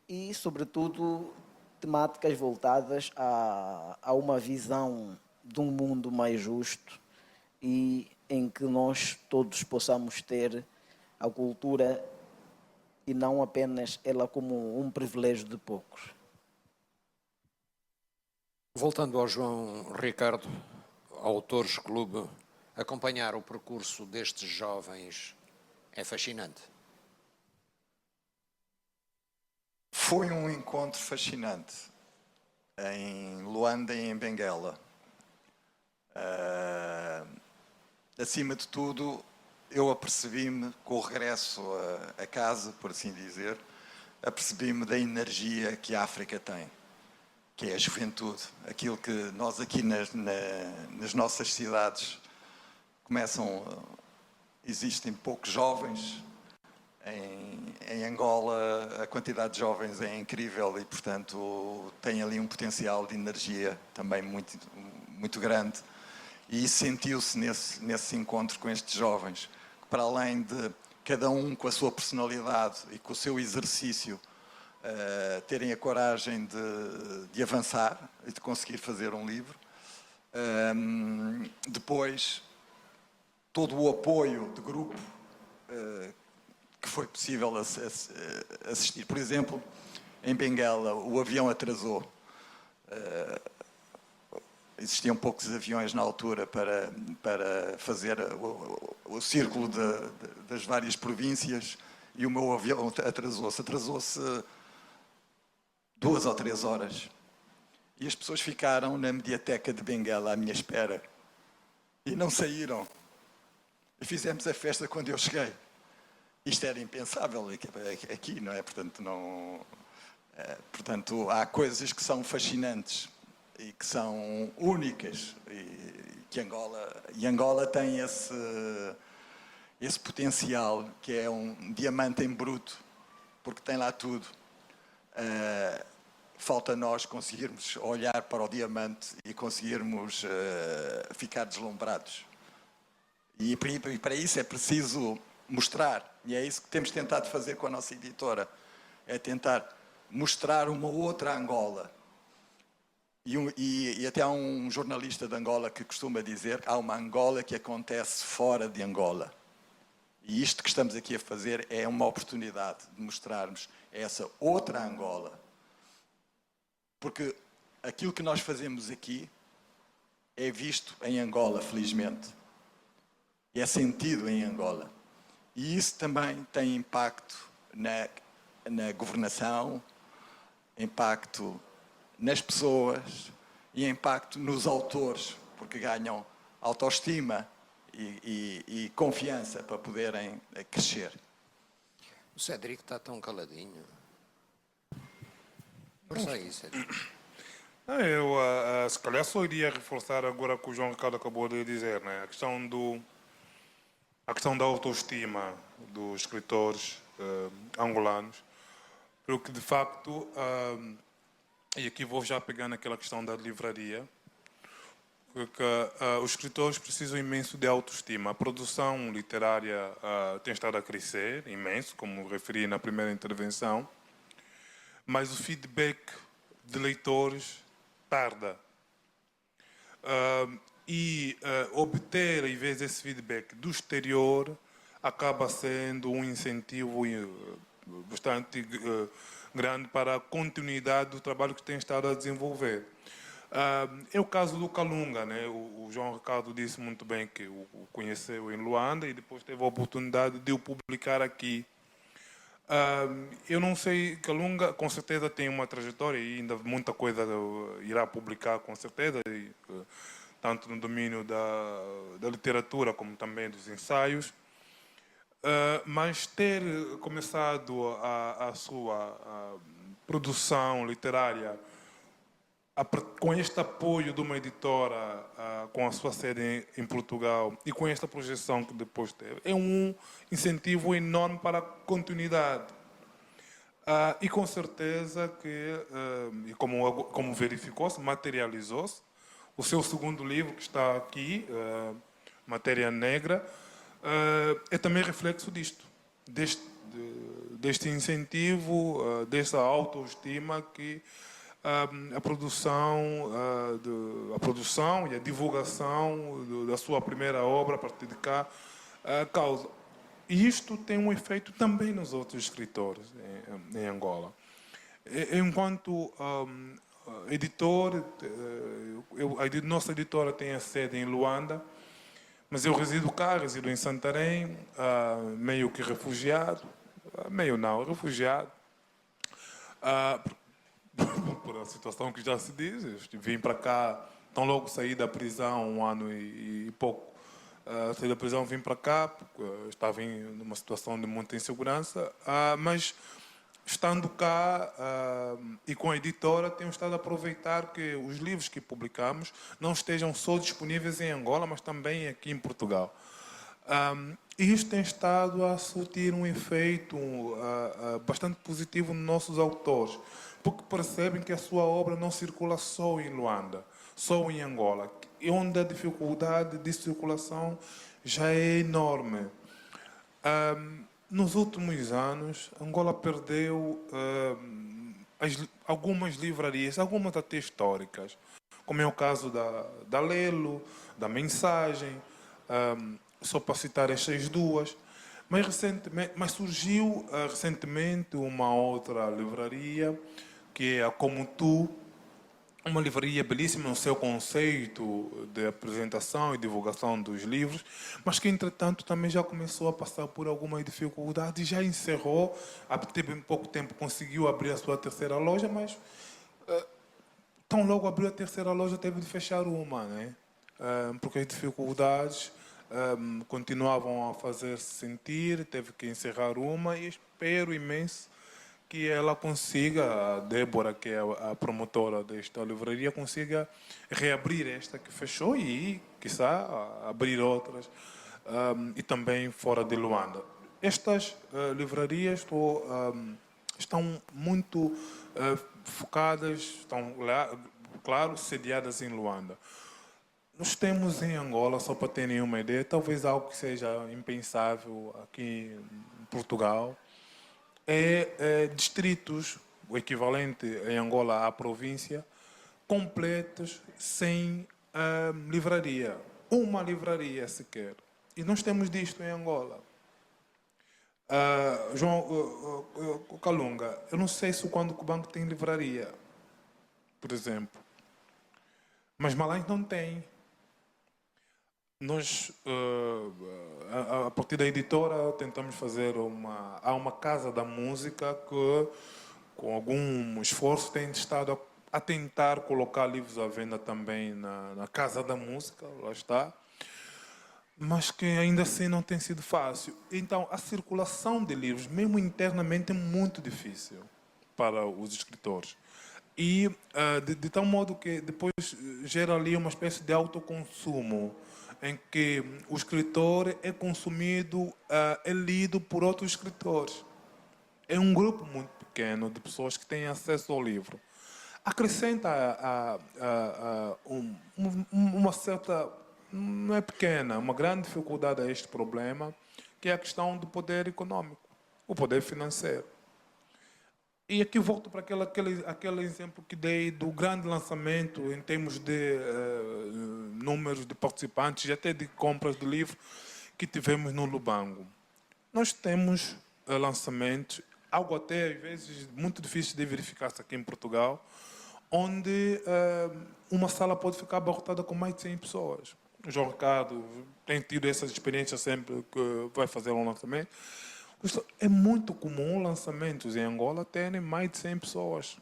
e, sobretudo, temáticas voltadas a uma visão de um mundo mais justo e em que nós todos possamos ter a cultura e não apenas ela como um privilégio de poucos. Voltando ao João Ricardo, Autores Clube, acompanhar o percurso destes jovens é fascinante. Foi um encontro fascinante em Luanda e em Benguela. Acima de tudo, eu apercebi-me, com o regresso a casa, por assim dizer, apercebi-me da energia que a África tem, que é a juventude. Aquilo que nós aqui nas nossas cidades existem poucos jovens. Em Angola a quantidade de jovens é incrível e, portanto, tem ali um potencial de energia também muito, muito grande. E isso sentiu-se nesse encontro com estes jovens, que para além de cada um com a sua personalidade e com o seu exercício, terem a coragem de avançar e de conseguir fazer um livro. Depois, todo o apoio de grupo que foi possível assistir. Por exemplo, em Benguela, o avião atrasou. Existiam poucos aviões na altura para fazer o círculo das várias províncias e o meu avião atrasou-se. Atrasou-se 2 ou 3 horas. E as pessoas ficaram na mediateca de Benguela à minha espera. E não saíram. E fizemos a festa quando eu cheguei. Isto era impensável aqui, não é? Portanto, há coisas que são fascinantes e que são únicas. E Angola tem esse potencial, que é um diamante em bruto, porque tem lá tudo. Falta nós conseguirmos olhar para o diamante e conseguirmos ficar deslumbrados. E para isso é preciso mostrar, e é isso que temos tentado fazer com a nossa editora, é tentar mostrar uma outra Angola. E até há um jornalista de Angola que costuma dizer que há uma Angola que acontece fora de Angola. E isto que estamos aqui a fazer é uma oportunidade de mostrarmos essa outra Angola. Porque aquilo que nós fazemos aqui é visto em Angola, felizmente. E é sentido em Angola. E isso também tem impacto na governação, impacto nas pessoas e impacto nos autores, porque ganham autoestima e confiança para poderem crescer. O Cédric está tão caladinho. Força aí, Cédric. Eu, se calhar, só iria reforçar agora o que o João Ricardo acabou de dizer, né? A questão da autoestima dos escritores angolanos, porque de facto, e aqui vou já pegar naquela questão da livraria, porque os escritores precisam imenso de autoestima. A produção literária tem estado a crescer imenso, como referi na primeira intervenção, mas o feedback de leitores tarda. Obter, às vezes, esse feedback do exterior acaba sendo um incentivo bastante grande para a continuidade do trabalho que tem estado a desenvolver. É o caso do Kalunga, né? O João Ricardo disse muito bem que o conheceu em Luanda e depois teve a oportunidade de o publicar aqui. Eu não sei, Kalunga com certeza tem uma trajetória e ainda muita coisa irá publicar com certeza, tanto no domínio da literatura como também dos ensaios. Mas ter começado a sua produção literária com este apoio de uma editora com a sua sede em Portugal e com esta projeção que depois teve, é um incentivo enorme para a continuidade. E com certeza que, e como verificou-se, materializou-se, o seu segundo livro que está aqui, matéria negra, é também reflexo disto, deste incentivo, dessa autoestima que a produção e a divulgação da sua primeira obra a partir de cá causa. E isto tem um efeito também nos outros escritores em Angola. Enquanto editor, a nossa editora tem a sede em Luanda, mas eu resido cá, resido em Santarém, meio que refugiado, meio não, refugiado, por a situação que já se diz. Eu vim para cá, tão logo saí da prisão, 1 ano e pouco, saí da prisão, vim para cá, porque estava numa situação de muita insegurança, mas estando cá e com a editora, tenho estado a aproveitar que os livros que publicamos não estejam só disponíveis em Angola, mas também aqui em Portugal. E isto tem estado a surtir um efeito bastante positivo nos nossos autores, porque percebem que a sua obra não circula só em Luanda, só em Angola, onde a dificuldade de circulação já é enorme. Nos últimos anos, Angola perdeu algumas livrarias, algumas até históricas, como é o caso da Lelo, da Mensagem, só para citar estas duas. Mas surgiu recentemente uma outra livraria, que é a Como Tu, uma livraria belíssima no seu conceito de apresentação e divulgação dos livros, mas que, entretanto, também já começou a passar por algumas dificuldades e já encerrou, teve pouco tempo, conseguiu abrir a sua terceira loja, mas tão logo abriu a terceira loja, teve de fechar uma, né? Porque as dificuldades continuavam a fazer-se sentir, teve que encerrar uma, e espero imenso que ela consiga, a Débora, que é a promotora desta livraria, consiga reabrir esta que fechou e, quiçá, abrir outras, e também fora de Luanda. Estas livrarias estão muito focadas, estão, claro, sediadas em Luanda. Nós temos em Angola, só para terem uma ideia, talvez algo que seja impensável aqui em Portugal, distritos, o equivalente em Angola à província, completos sem livraria. Uma livraria sequer. E nós temos disto em Angola. João Calunga, eu não sei se quando o banco tem livraria, por exemplo. Mas Malães não tem. Nós, a partir da editora, tentamos fazer há uma casa da música que, com algum esforço, tem estado a tentar colocar livros à venda também na casa da música, lá está, mas que ainda assim não tem sido fácil. Então, a circulação de livros, mesmo internamente, é muito difícil para os escritores. E de tal modo que depois gera ali uma espécie de autoconsumo, em que o escritor é consumido, é lido por outros escritores. É um grupo muito pequeno de pessoas que têm acesso ao livro. Acrescenta uma certa, não é pequena, uma grande dificuldade a este problema, que é a questão do poder econômico, o poder financeiro. E aqui volto para aquele exemplo que dei do grande lançamento em termos de números de participantes e até de compras de livro que tivemos no Lubango. Nós temos lançamentos, algo até às vezes muito difícil de verificar-se aqui em Portugal, onde uma sala pode ficar abarrotada com mais de 100 pessoas. O João Ricardo tem tido essas experiências sempre que vai fazer um lançamento. É muito comum lançamentos em Angola terem mais de 100 pessoas.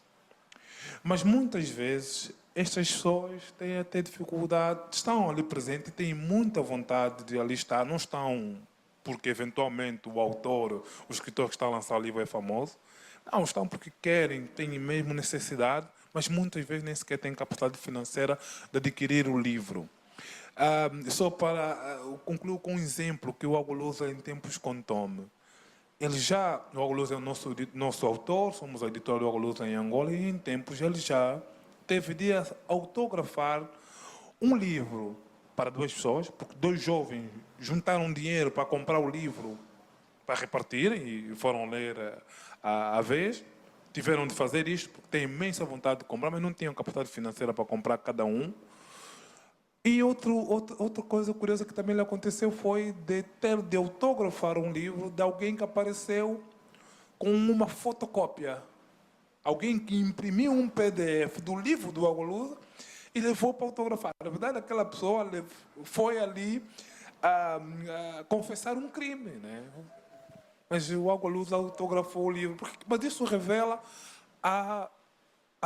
Mas muitas vezes estas pessoas têm até dificuldade, estão ali presentes e têm muita vontade de ali estar. Não estão porque eventualmente o autor, o escritor que está a lançar o livro é famoso. Não, estão porque querem, têm mesmo necessidade, mas muitas vezes nem sequer têm capacidade financeira de adquirir o livro. Só para concluir com um exemplo que o Agulusa em tempos contou-me. O Agulusa é o nosso autor, somos a editora do Agulusa em Angola, e em tempos ele já teve de autografar um livro para 2 pessoas, porque 2 jovens juntaram dinheiro para comprar o livro para repartir e foram ler à vez. Tiveram de fazer isto porque têm imensa vontade de comprar, mas não tinham capacidade financeira para comprar cada um. E outra coisa curiosa que também lhe aconteceu foi de ter de autografar um livro de alguém que apareceu com uma fotocópia. Alguém que imprimiu um PDF do livro do Água Lusa e levou para autografar. Na verdade, aquela pessoa foi ali confessar um crime, né? Mas o Água Lusa autografou o livro. Mas isso revela a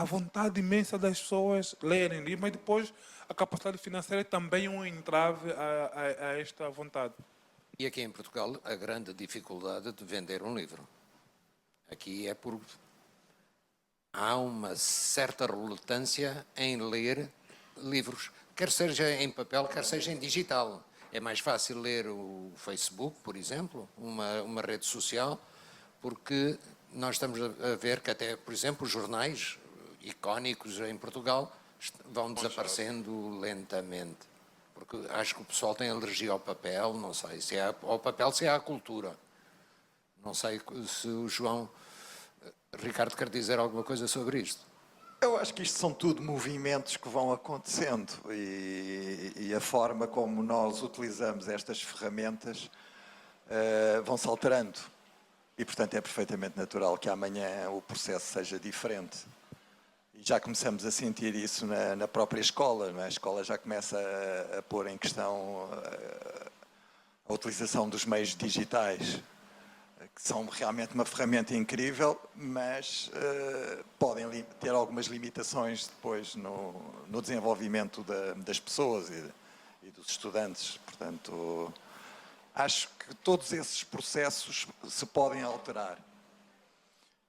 vontade imensa das pessoas lerem livro, mas depois a capacidade financeira é também um entrave a esta vontade. E aqui em Portugal, a grande dificuldade de vender um livro. Aqui é por... Há uma certa relutância em ler livros, quer seja em papel, quer seja em digital. É mais fácil ler o Facebook, por exemplo, uma rede social, porque nós estamos a ver que até, por exemplo, os jornais icónicos em Portugal vão desaparecendo lentamente. Porque acho que o pessoal tem alergia ao papel, não sei se é ao papel, se é à cultura. Não sei se o João Ricardo quer dizer alguma coisa sobre isto. Eu acho que isto são tudo movimentos que vão acontecendo e a forma como nós utilizamos estas ferramentas vão-se alterando. E, portanto, é perfeitamente natural que amanhã o processo seja diferente. E já começamos a sentir isso na própria escola, não é? A escola já começa a pôr em questão a utilização dos meios digitais, que são realmente uma ferramenta incrível, mas podem ter algumas limitações depois no desenvolvimento das pessoas e dos estudantes. Portanto, acho que todos esses processos se podem alterar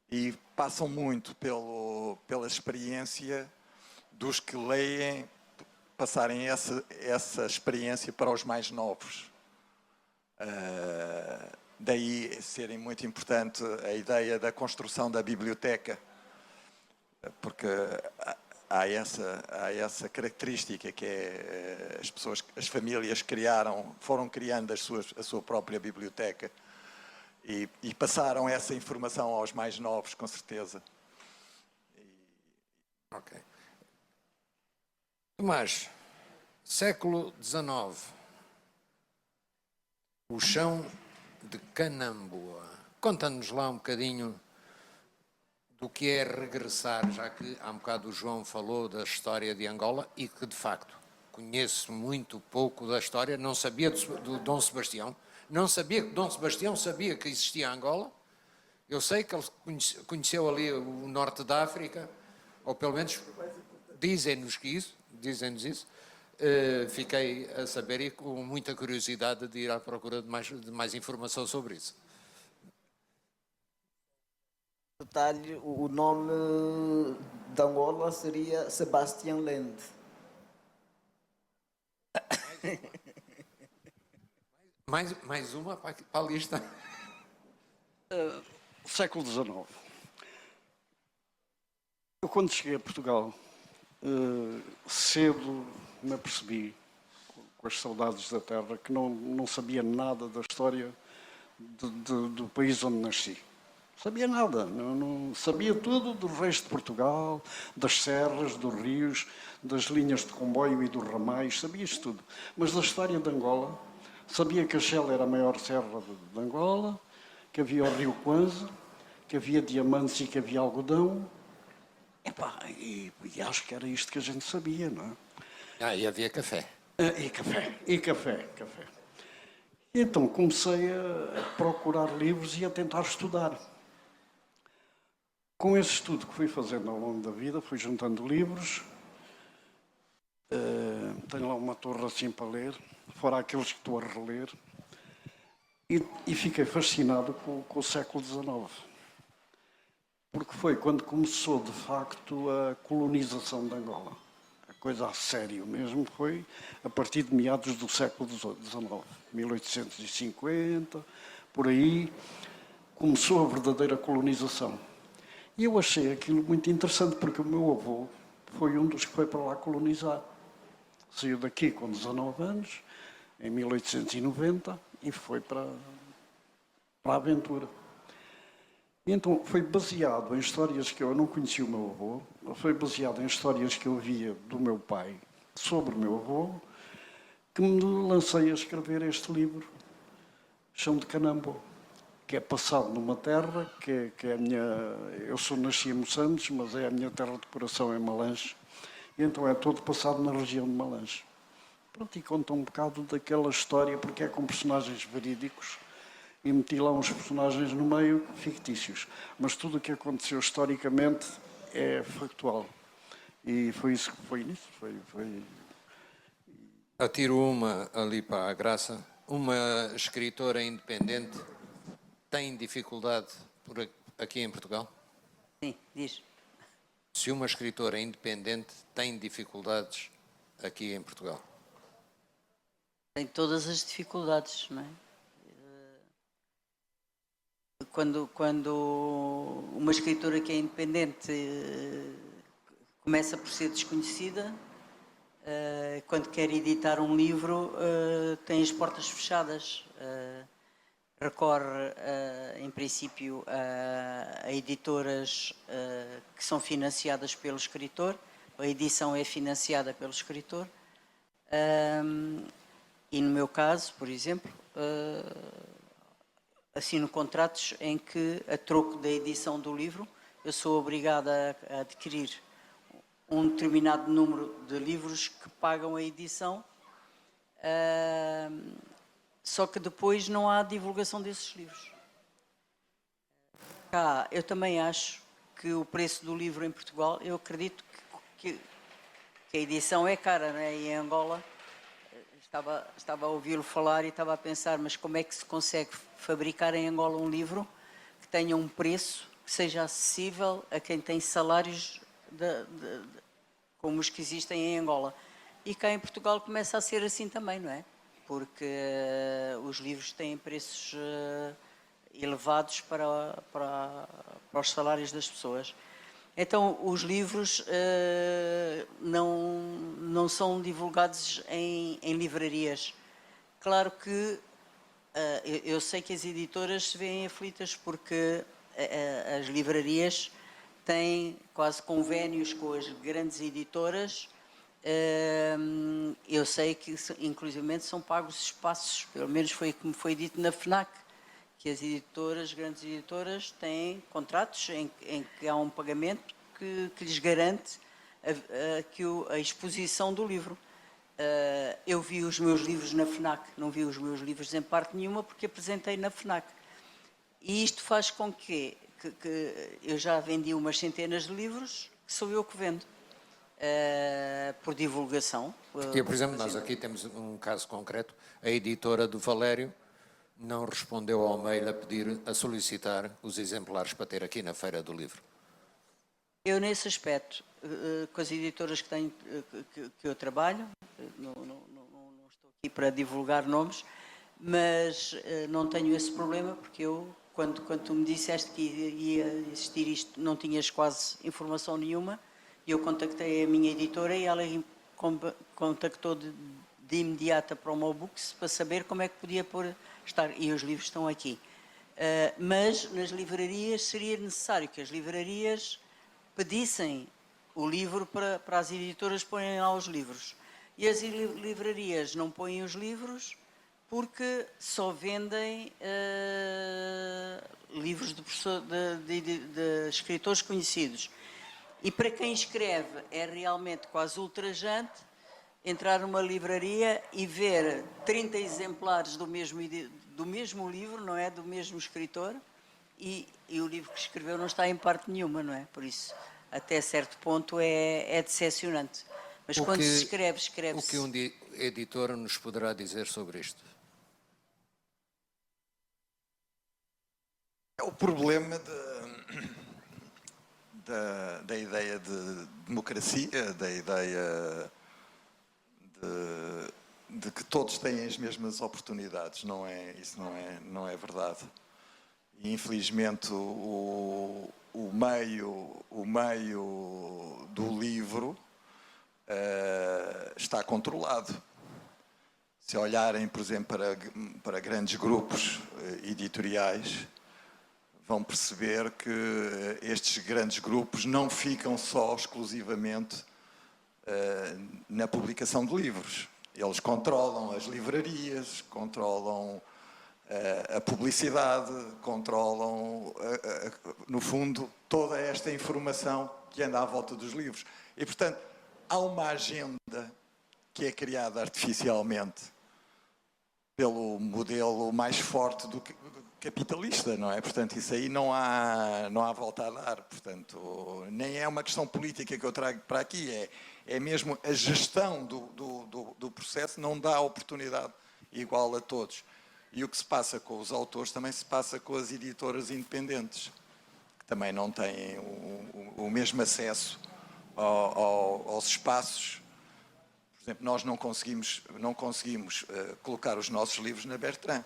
e passam muito pela experiência dos que leem, passarem essa experiência para os mais novos. Daí serem muito importante a ideia da construção da biblioteca, porque há essa característica que é as famílias foram criando a sua própria biblioteca e passaram essa informação aos mais novos, com certeza. Ok. Tomás, século XIX, o chão de Canamboa. Conta-nos lá um bocadinho do que é regressar, já que há um bocado o João falou da história de Angola e que, de facto, conheço muito pouco da história, não sabia do Dom Sebastião, não sabia que Dom Sebastião sabia que existia Angola. Eu sei que ele conheceu ali o norte da África, ou pelo menos dizem-nos isso. Fiquei a saber e com muita curiosidade de ir à procura de mais informação sobre isso. Detalhe, o nome de Angola seria Sebastian Land. Mais uma para a lista. Século XIX. Eu, quando cheguei a Portugal, cedo me apercebi, com as saudades da terra, que não sabia nada da história do país onde nasci. Sabia nada, não sabia tudo do resto de Portugal, das serras, dos rios, das linhas de comboio e dos ramais, sabia isto tudo. Mas da história de Angola, sabia que a Shell era a maior serra de Angola, que havia o rio Kwanza, que havia diamantes e que havia algodão. E acho que era isto que a gente sabia, não é? E havia café. E café. E então comecei a procurar livros e a tentar estudar. Com esse estudo que fui fazendo ao longo da vida, fui juntando livros. Tenho lá uma torre assim para ler, fora aqueles que estou a reler. E fiquei fascinado com o século XIX. Porque foi quando começou, de facto, a colonização de Angola. A coisa a sério mesmo foi a partir de meados do século XIX, 1850, por aí, começou a verdadeira colonização. E eu achei aquilo muito interessante, porque o meu avô foi um dos que foi para lá colonizar. Saiu daqui com 19 anos, em 1890, e foi para a aventura. E então foi baseado em histórias que eu não conhecia o meu avô, foi baseado em histórias que eu via do meu pai sobre o meu avô, que me lancei a escrever este livro, Chão de Canambo, que é passado numa terra que é a minha... Eu nasci em Moçambique, mas é a minha terra de coração em Malange, e então é todo passado na região de Malange. Pronto, e conta um bocado daquela história, porque é com personagens verídicos, e meti lá uns personagens no meio fictícios. Mas tudo o que aconteceu historicamente é factual. E foi isso que foi nisso. Atiro uma ali para a Graça. Uma escritora independente tem dificuldade aqui em Portugal? Sim, diz. Se uma escritora independente tem dificuldades aqui em Portugal? Tem todas as dificuldades, não é? Quando uma escritora que é independente começa por ser desconhecida, quando quer editar um livro, tem as portas fechadas. Recorre, em princípio, a editoras que são financiadas pelo escritor, a edição é financiada pelo escritor, e no meu caso, por exemplo, assino contratos em que, a troco da edição do livro, eu sou obrigada a adquirir um determinado número de livros que pagam a edição, só que depois não há divulgação desses livros. Eu também acho que o preço do livro em Portugal, eu acredito que a edição é cara, não é? E em Angola, estava a ouvi-lo falar e estava a pensar, mas como é que se consegue fabricar em Angola um livro que tenha um preço que seja acessível a quem tem salários como os que existem em Angola? E cá em Portugal começa a ser assim também, não é? Porque os livros têm preços elevados para os salários das pessoas. Então, os livros não são divulgados em livrarias. Claro que eu sei que as editoras se veem aflitas porque as livrarias têm quase convénios com as grandes editoras. Eu sei que, inclusivamente, são pagos espaços, pelo menos foi como foi dito na FNAC, que as grandes editoras, têm contratos em que há um pagamento que lhes garante a exposição do livro. Eu vi os meus livros na FNAC, não vi os meus livros em parte nenhuma porque apresentei na FNAC. E isto faz com que eu já vendi umas centenas de livros, que sou eu que vendo. Por divulgação. Porque, por exemplo, nós aqui temos um caso concreto, a editora do Valério não respondeu ao mail a solicitar os exemplares para ter aqui na Feira do Livro. Eu, nesse aspecto, com as editoras que eu trabalho, não estou aqui para divulgar nomes, mas não tenho esse problema, porque eu, quando tu me disseste que ia existir isto, não tinhas quase informação nenhuma. Eu contactei a minha editora e ela contactou de imediata para o Mobooks para saber como é que podia estar. E os livros estão aqui. Mas nas livrarias seria necessário que as livrarias pedissem o livro para as editoras porem lá os livros. E as livrarias não põem os livros porque só vendem livros de escritores conhecidos. E para quem escreve é realmente quase ultrajante entrar numa livraria e ver 30 exemplares do mesmo livro, não é? Do mesmo escritor, e o livro que escreveu não está em parte nenhuma, não é? Por isso, até certo ponto é decepcionante. Mas quando se escreve, escreve-se. O que um editor nos poderá dizer sobre isto? É o problema da ideia de democracia, da ideia de que todos têm as mesmas oportunidades. Isso não é verdade. E, infelizmente, o meio do livro está controlado. Se olharem, por exemplo, para grandes grupos editoriais, vão perceber que estes grandes grupos não ficam só exclusivamente na publicação de livros. Eles controlam as livrarias, controlam a publicidade, controlam, no fundo, toda esta informação que anda à volta dos livros. E, portanto, há uma agenda que é criada artificialmente pelo modelo mais forte do capitalista, não é? Portanto, isso aí não há volta a dar. Portanto, nem é uma questão política que eu trago para aqui, é mesmo a gestão do processo não dá oportunidade igual a todos. E o que se passa com os autores também se passa com as editoras independentes, que também não têm o mesmo acesso aos espaços. Por exemplo, nós não conseguimos colocar os nossos livros na Bertrand,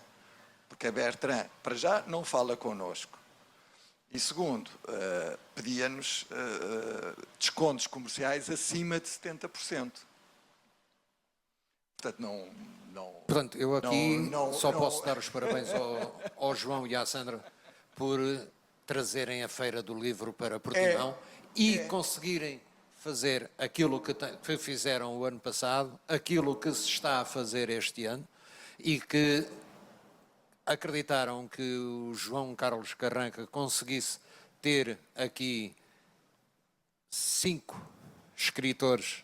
porque a Bertrand, para já, não fala connosco. E segundo, pedia-nos descontos comerciais acima de 70%. Portanto, não... Portanto, eu aqui só posso dar os parabéns ao João e à Sandra por trazerem a Feira do Livro para Portimão e conseguirem fazer aquilo que fizeram o ano passado, aquilo que se está a fazer este ano e que acreditaram que o João Carlos Carranca conseguisse ter aqui 5 escritores,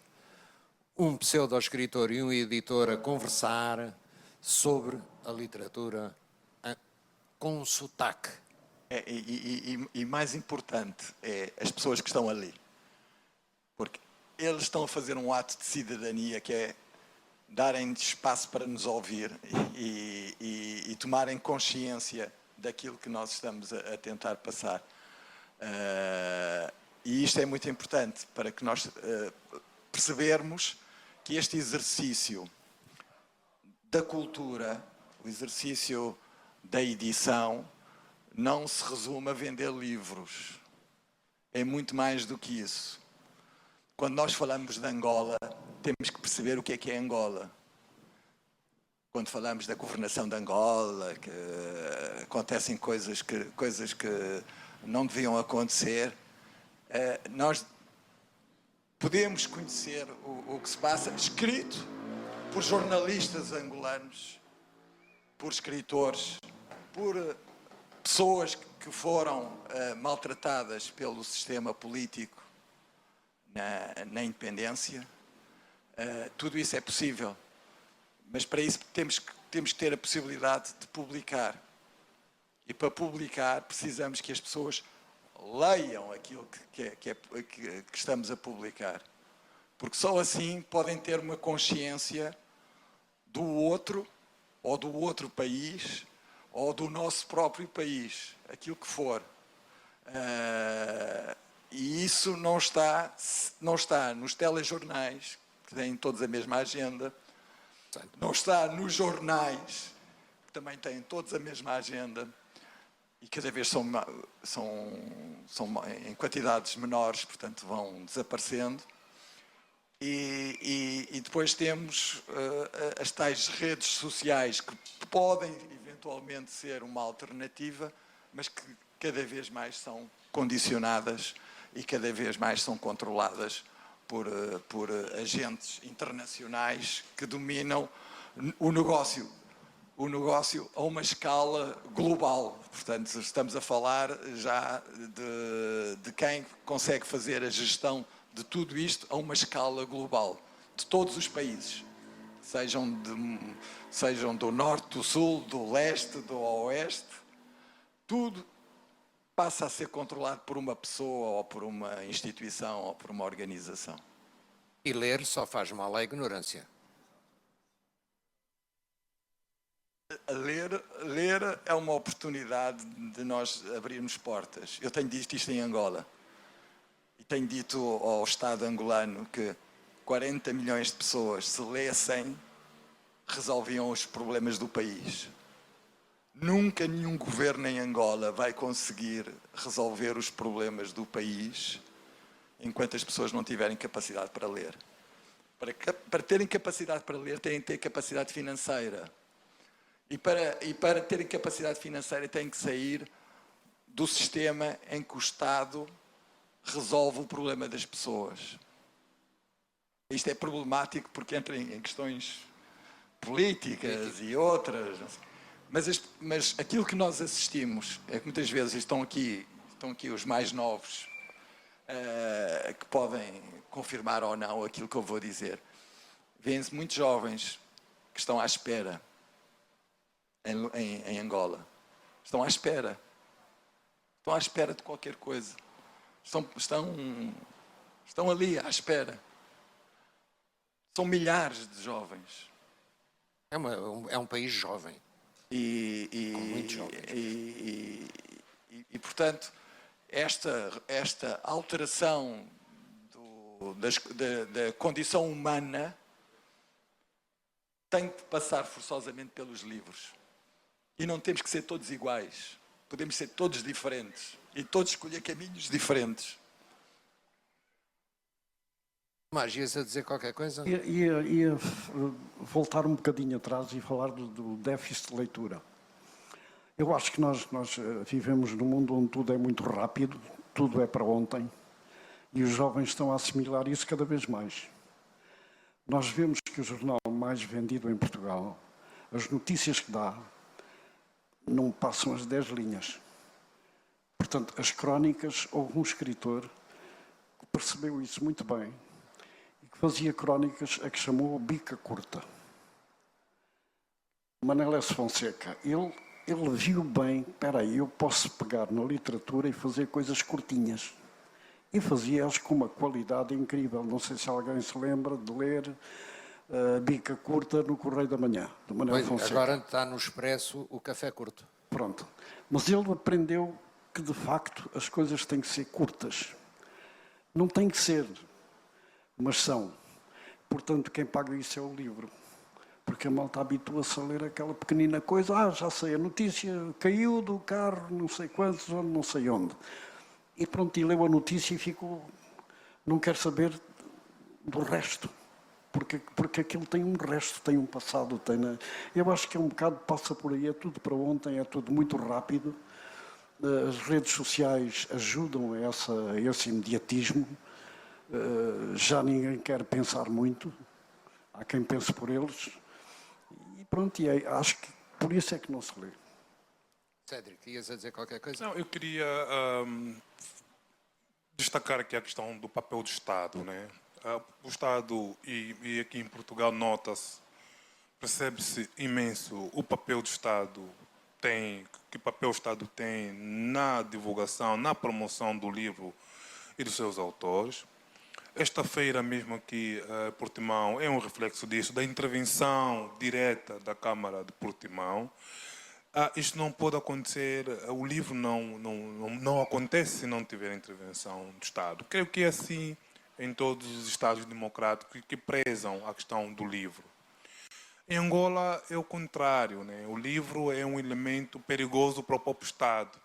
um pseudo-escritor e um editor a conversar sobre a literatura com um sotaque. E mais importante é as pessoas que estão ali. Porque eles estão a fazer um ato de cidadania que é darem espaço para nos ouvir e tomarem consciência daquilo que nós estamos a tentar passar. E isto é muito importante para que nós percebermos que este exercício da cultura, o exercício da edição, não se resume a vender livros. É muito mais do que isso. Quando nós falamos de Angola, temos que perceber o que é Angola. Quando falamos da governação de Angola, que acontecem coisas que não deviam acontecer, nós podemos conhecer o que se passa, escrito por jornalistas angolanos, por escritores, por pessoas que foram maltratadas pelo sistema político na independência. Tudo isso é possível, mas para isso temos que ter a possibilidade de publicar. E para publicar precisamos que as pessoas leiam aquilo que estamos a publicar. Porque só assim podem ter uma consciência do outro, ou do outro país, ou do nosso próprio país, aquilo que for. E isso não está nos telejornais, que têm todos a mesma agenda, não está nos jornais, que também têm todos a mesma agenda, e cada vez são em quantidades menores, portanto vão desaparecendo. E depois temos as tais redes sociais que podem eventualmente ser uma alternativa, mas que cada vez mais são condicionadas e cada vez mais são controladas por agentes internacionais que dominam o negócio a uma escala global. Portanto, estamos a falar já de quem consegue fazer a gestão de tudo isto a uma escala global, de todos os países, sejam do norte, do sul, do leste, do oeste, tudo passa a ser controlado por uma pessoa ou por uma instituição ou por uma organização. E ler só faz mal à ignorância. Ler é uma oportunidade de nós abrirmos portas. Eu tenho dito isto em Angola. E tenho dito ao Estado angolano que 40 milhões de pessoas, se lessem, resolviam os problemas do país. Nunca nenhum governo em Angola vai conseguir resolver os problemas do país enquanto as pessoas não tiverem capacidade para ler. Para terem capacidade para ler, têm que ter capacidade financeira. E para terem capacidade financeira, têm que sair do sistema em que o Estado resolve o problema das pessoas. Isto é problemático porque entra em questões políticas e outras. Mas aquilo que nós assistimos é que muitas vezes estão aqui os mais novos que podem confirmar ou não aquilo que eu vou dizer. Vêem-se muitos jovens que estão à espera em Angola. Estão à espera. Estão à espera de qualquer coisa. Estão ali à espera. São milhares de jovens. É um país jovem. Muito jovens. E, portanto, esta alteração da condição humana tem que passar forçosamente pelos livros. E não temos que ser todos iguais. Podemos ser todos diferentes. E todos escolher caminhos diferentes. Mas ias a dizer qualquer coisa? Ia voltar um bocadinho atrás e falar do déficit de leitura. Eu acho que nós vivemos num mundo onde tudo é muito rápido, tudo é para ontem, e os jovens estão a assimilar isso cada vez mais. Nós vemos que o jornal mais vendido em Portugal, as notícias que dá, não passam as 10 linhas. Portanto, as crónicas, houve um escritor que percebeu isso muito bem e que fazia crónicas a que chamou bica curta. Manuel S. Fonseca, ele viu bem, espera aí, eu posso pegar na literatura e fazer coisas curtinhas. E fazia-as com uma qualidade incrível. Não sei se alguém se lembra de ler Bica Curta no Correio da Manhã, do Manuel Fonseca. Agora está no Expresso o café curto. Pronto. Mas ele aprendeu que, de facto, as coisas têm que ser curtas. Não têm que ser, mas são. Portanto, quem paga isso é o livro. Porque a malta habitua-se a ler aquela pequenina coisa. Já sei, a notícia caiu do carro, não sei quantos, não sei onde. E pronto, e leu a notícia e ficou... Não quer saber do resto. Porque aquilo tem um resto, tem um passado, Eu acho que é um bocado, passa por aí, é tudo para ontem, é tudo muito rápido. As redes sociais ajudam a esse imediatismo. Já ninguém quer pensar muito. Há quem pense por eles. E pronto, acho que por isso é que não se lê. Cédric, ias a dizer qualquer coisa? Não, eu queria destacar aqui a questão do papel do Estado, né? O Estado, e aqui em Portugal nota-se, percebe-se imenso o papel do Estado que papel o Estado tem na divulgação, na promoção do livro e dos seus autores. Esta feira mesmo aqui, Portimão, é um reflexo disso, da intervenção direta da Câmara de Portimão. Isto não pode acontecer, o livro não acontece se não tiver intervenção do Estado. Creio que é assim em todos os Estados democráticos que prezam a questão do livro. Em Angola é o contrário, né? O livro é um elemento perigoso para o próprio Estado,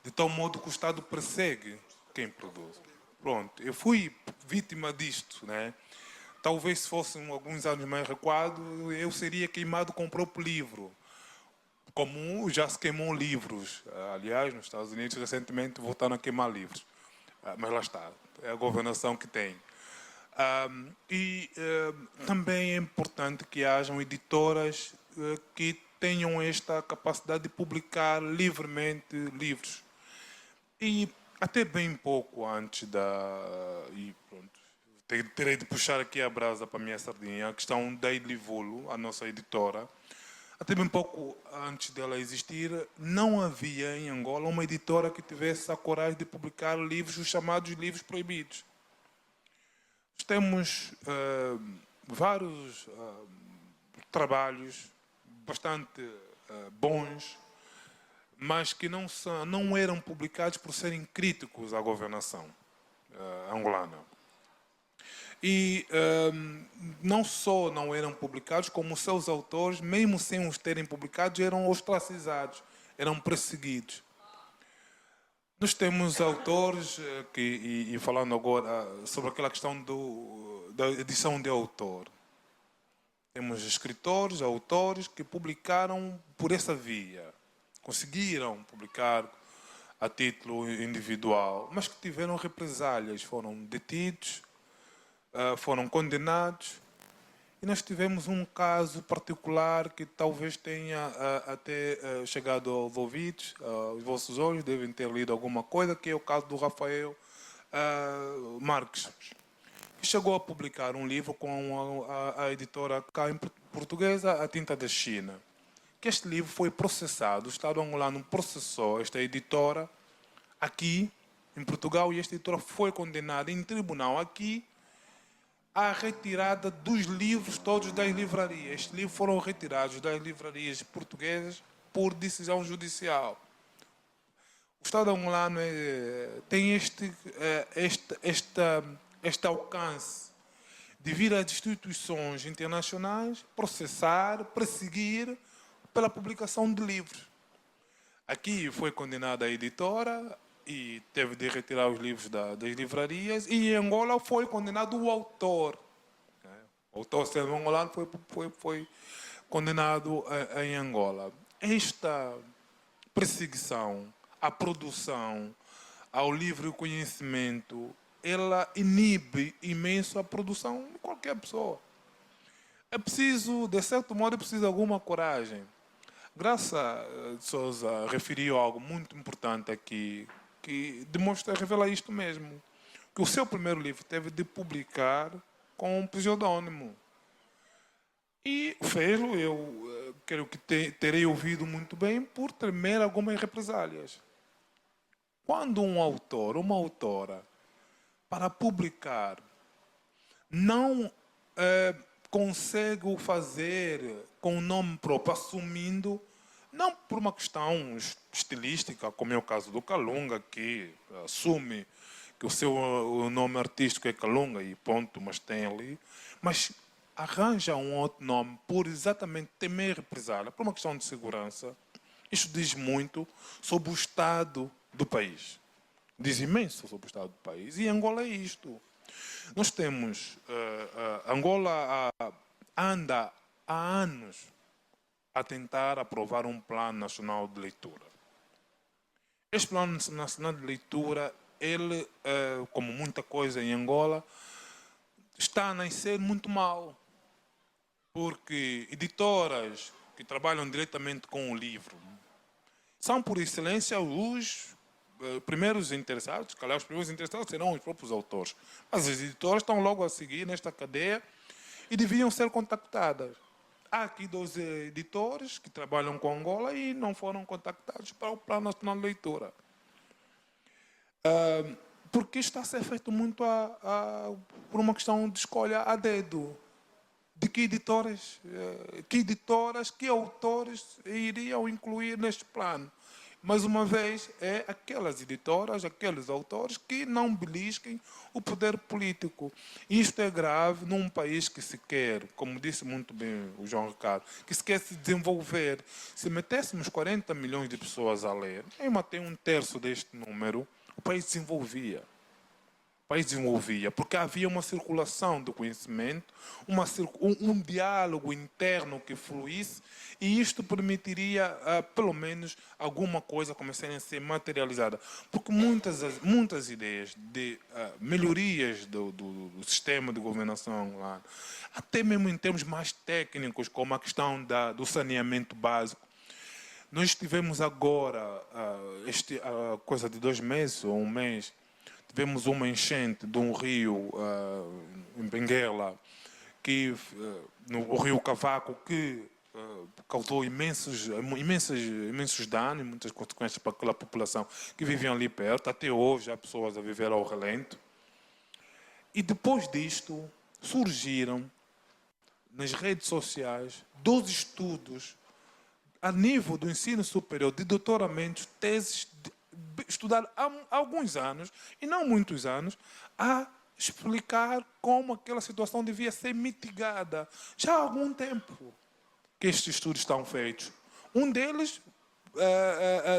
de tal modo que o Estado persegue quem produz. Pronto, eu fui vítima disto, né? Talvez se fossem alguns anos mais recuados, eu seria queimado com o próprio livro. Como já se queimou livros. Aliás, nos Estados Unidos, recentemente, voltaram a queimar livros. Mas lá está, é a governação que tem. Também é importante que hajam editoras que tenham esta capacidade de publicar livremente livros. E até bem pouco antes e pronto, terei de puxar aqui a brasa para a minha sardinha, a questão da Edlivulo, a nossa editora. Até bem pouco antes dela existir, não havia em Angola uma editora que tivesse a coragem de publicar livros, os chamados livros proibidos. Temos vários trabalhos bastante bons, mas que não eram publicados por serem críticos à governação angolana. E não só não eram publicados, como seus autores, mesmo sem os terem publicados, eram ostracizados, eram perseguidos. Nós temos autores e falando agora sobre aquela questão da edição de autor. Temos escritores, autores que publicaram por essa via. Conseguiram publicar a título individual, mas que tiveram represálias, foram detidos, foram condenados. E nós tivemos um caso particular que talvez tenha até chegado aos ouvidos, aos vossos olhos, devem ter lido alguma coisa, que é o caso do Rafael Marques, que chegou a publicar um livro com a editora cá em portuguesa, A Tinta da China. Que este livro foi processado, o Estado angolano processou esta editora aqui em Portugal e esta editora foi condenada em tribunal aqui a retirada dos livros todos das livrarias. Estes livros foram retirados das livrarias portuguesas por decisão judicial. O Estado angolano tem este alcance de vir às instituições internacionais processar, perseguir pela publicação de livros. Aqui foi condenada a editora e teve de retirar os livros das livrarias, e em Angola foi condenado o autor. O autor sendo angolano foi condenado em Angola. Esta perseguição à produção, ao livre conhecimento, ela inibe imenso a produção de qualquer pessoa. É preciso, de certo modo, de alguma coragem. Graça de Souza referiu algo muito importante aqui, que revela isto mesmo, que o seu primeiro livro teve de publicar com um pseudônimo. E fez-lo, eu creio que terei ouvido muito bem, por temer algumas represálias. Quando um autor, uma autora, para publicar, não consegue o fazer com o nome próprio, assumindo, não por uma questão estilística, como é o caso do Kalunga, que assume que o nome artístico é Kalunga e ponto, mas tem ali, mas arranja um outro nome por exatamente temer represália, por uma questão de segurança. Isto diz muito sobre o estado do país. Diz imenso sobre o estado do país. E Angola é isto. Nós temos... Angola anda há anos a tentar aprovar um plano nacional de leitura. Este plano nacional de leitura, ele, como muita coisa em Angola, está a nascer muito mal. Porque editoras que trabalham diretamente com o livro são, por excelência, os primeiros interessados. Calhar os primeiros interessados serão os próprios autores. Mas as editoras estão logo a seguir nesta cadeia e deviam ser contactadas. Há aqui 12 editores que trabalham com Angola e não foram contactados para o Plano Nacional de Leitura. Porque isto está a ser feito muito por uma questão de escolha a dedo. De que editoras, que autores iriam incluir neste plano. Mais uma vez, é aquelas editoras, aqueles autores que não belisquem o poder político. Isto é grave num país que se quer, como disse muito bem o João Ricardo, que se quer se desenvolver. Se metêssemos 40 milhões de pessoas a ler, eu matei um terço deste número, o país desenvolvia. Porque havia uma circulação do conhecimento, um diálogo interno que fluísse, e isto permitiria, pelo menos, alguma coisa começar a ser materializada. Porque muitas ideias de melhorias do sistema de governação lá, até mesmo em termos mais técnicos, como a questão do saneamento básico, nós tivemos agora, coisa de 2 meses ou 1 mês, tivemos uma enchente de um rio em Benguela, o rio Cavaco, que causou imensos danos, muitas consequências para aquela população que vivia ali perto. Até hoje há pessoas a viver ao relento. E depois disto, surgiram nas redes sociais 12 estudos a nível do ensino superior, de doutoramentos, teses estudar há alguns anos, e não muitos anos, a explicar como aquela situação devia ser mitigada. Já há algum tempo que estes estudos estão feitos. Um deles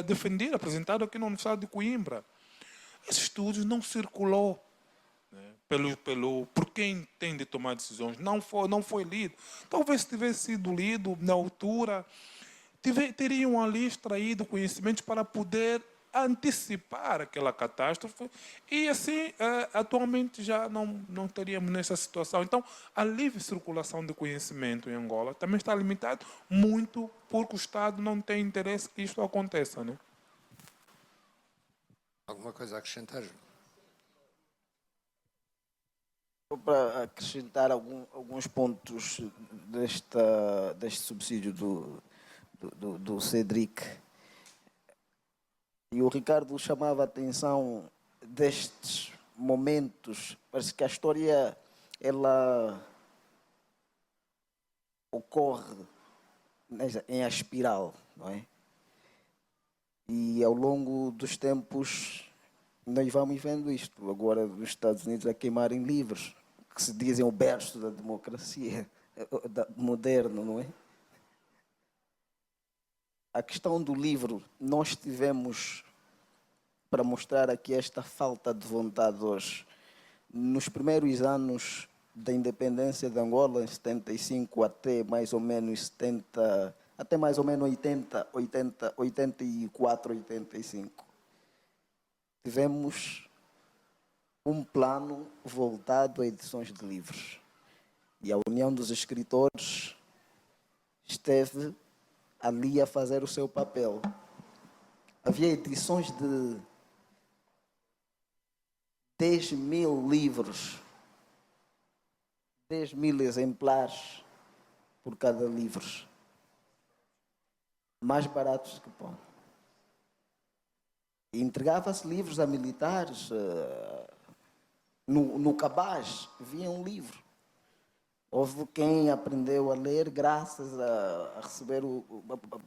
defendido, apresentado aqui na Universidade de Coimbra. Esse estudo não circulou, né, por quem tem de tomar decisões. Não foi lido. Talvez se tivesse sido lido na altura, teriam ali extraído conhecimentos para poder antecipar aquela catástrofe e assim atualmente já não teríamos nessa situação. Então a livre circulação de conhecimento em Angola também está limitado muito porque o Estado não tem interesse que isto aconteça, né? Alguma coisa a acrescentar? Só para acrescentar alguns pontos deste subsídio do Cedric. E o Ricardo chamava a atenção destes momentos. Parece que a história ela ocorre em espiral, não é? E ao longo dos tempos nós vamos vendo isto. Agora os Estados Unidos a queimarem livros, que se dizem o berço da democracia moderno, não é? A questão do livro, nós tivemos, para mostrar aqui esta falta de vontade hoje, nos primeiros anos da independência de Angola, em 75 até mais ou menos 70, até mais ou menos 84, 85, tivemos um plano voltado a edições de livros. E a União dos Escritores esteve ali a fazer o seu papel. Havia edições de 10.000 livros, 10.000 exemplares por cada livro, mais baratos que pão. E entregava-se livros a militares, no cabaz, havia um livro. Houve quem aprendeu a ler graças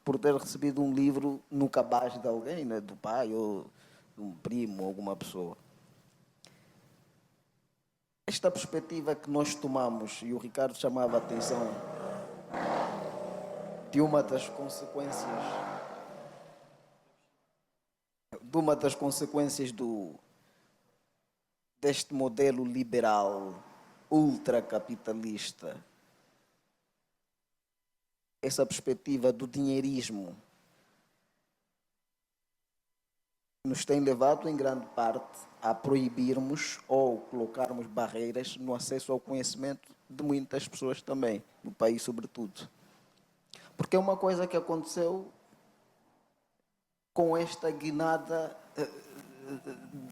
por ter recebido um livro no cabaz de alguém, né? Do pai ou de um primo, alguma pessoa. Esta perspectiva que nós tomamos, e o Ricardo chamava a atenção de uma das consequências deste modelo liberal ultracapitalista, essa perspectiva do dinheirismo, nos tem levado em grande parte a proibirmos ou colocarmos barreiras no acesso ao conhecimento de muitas pessoas também, no país sobretudo. Porque é uma coisa que aconteceu com esta guinada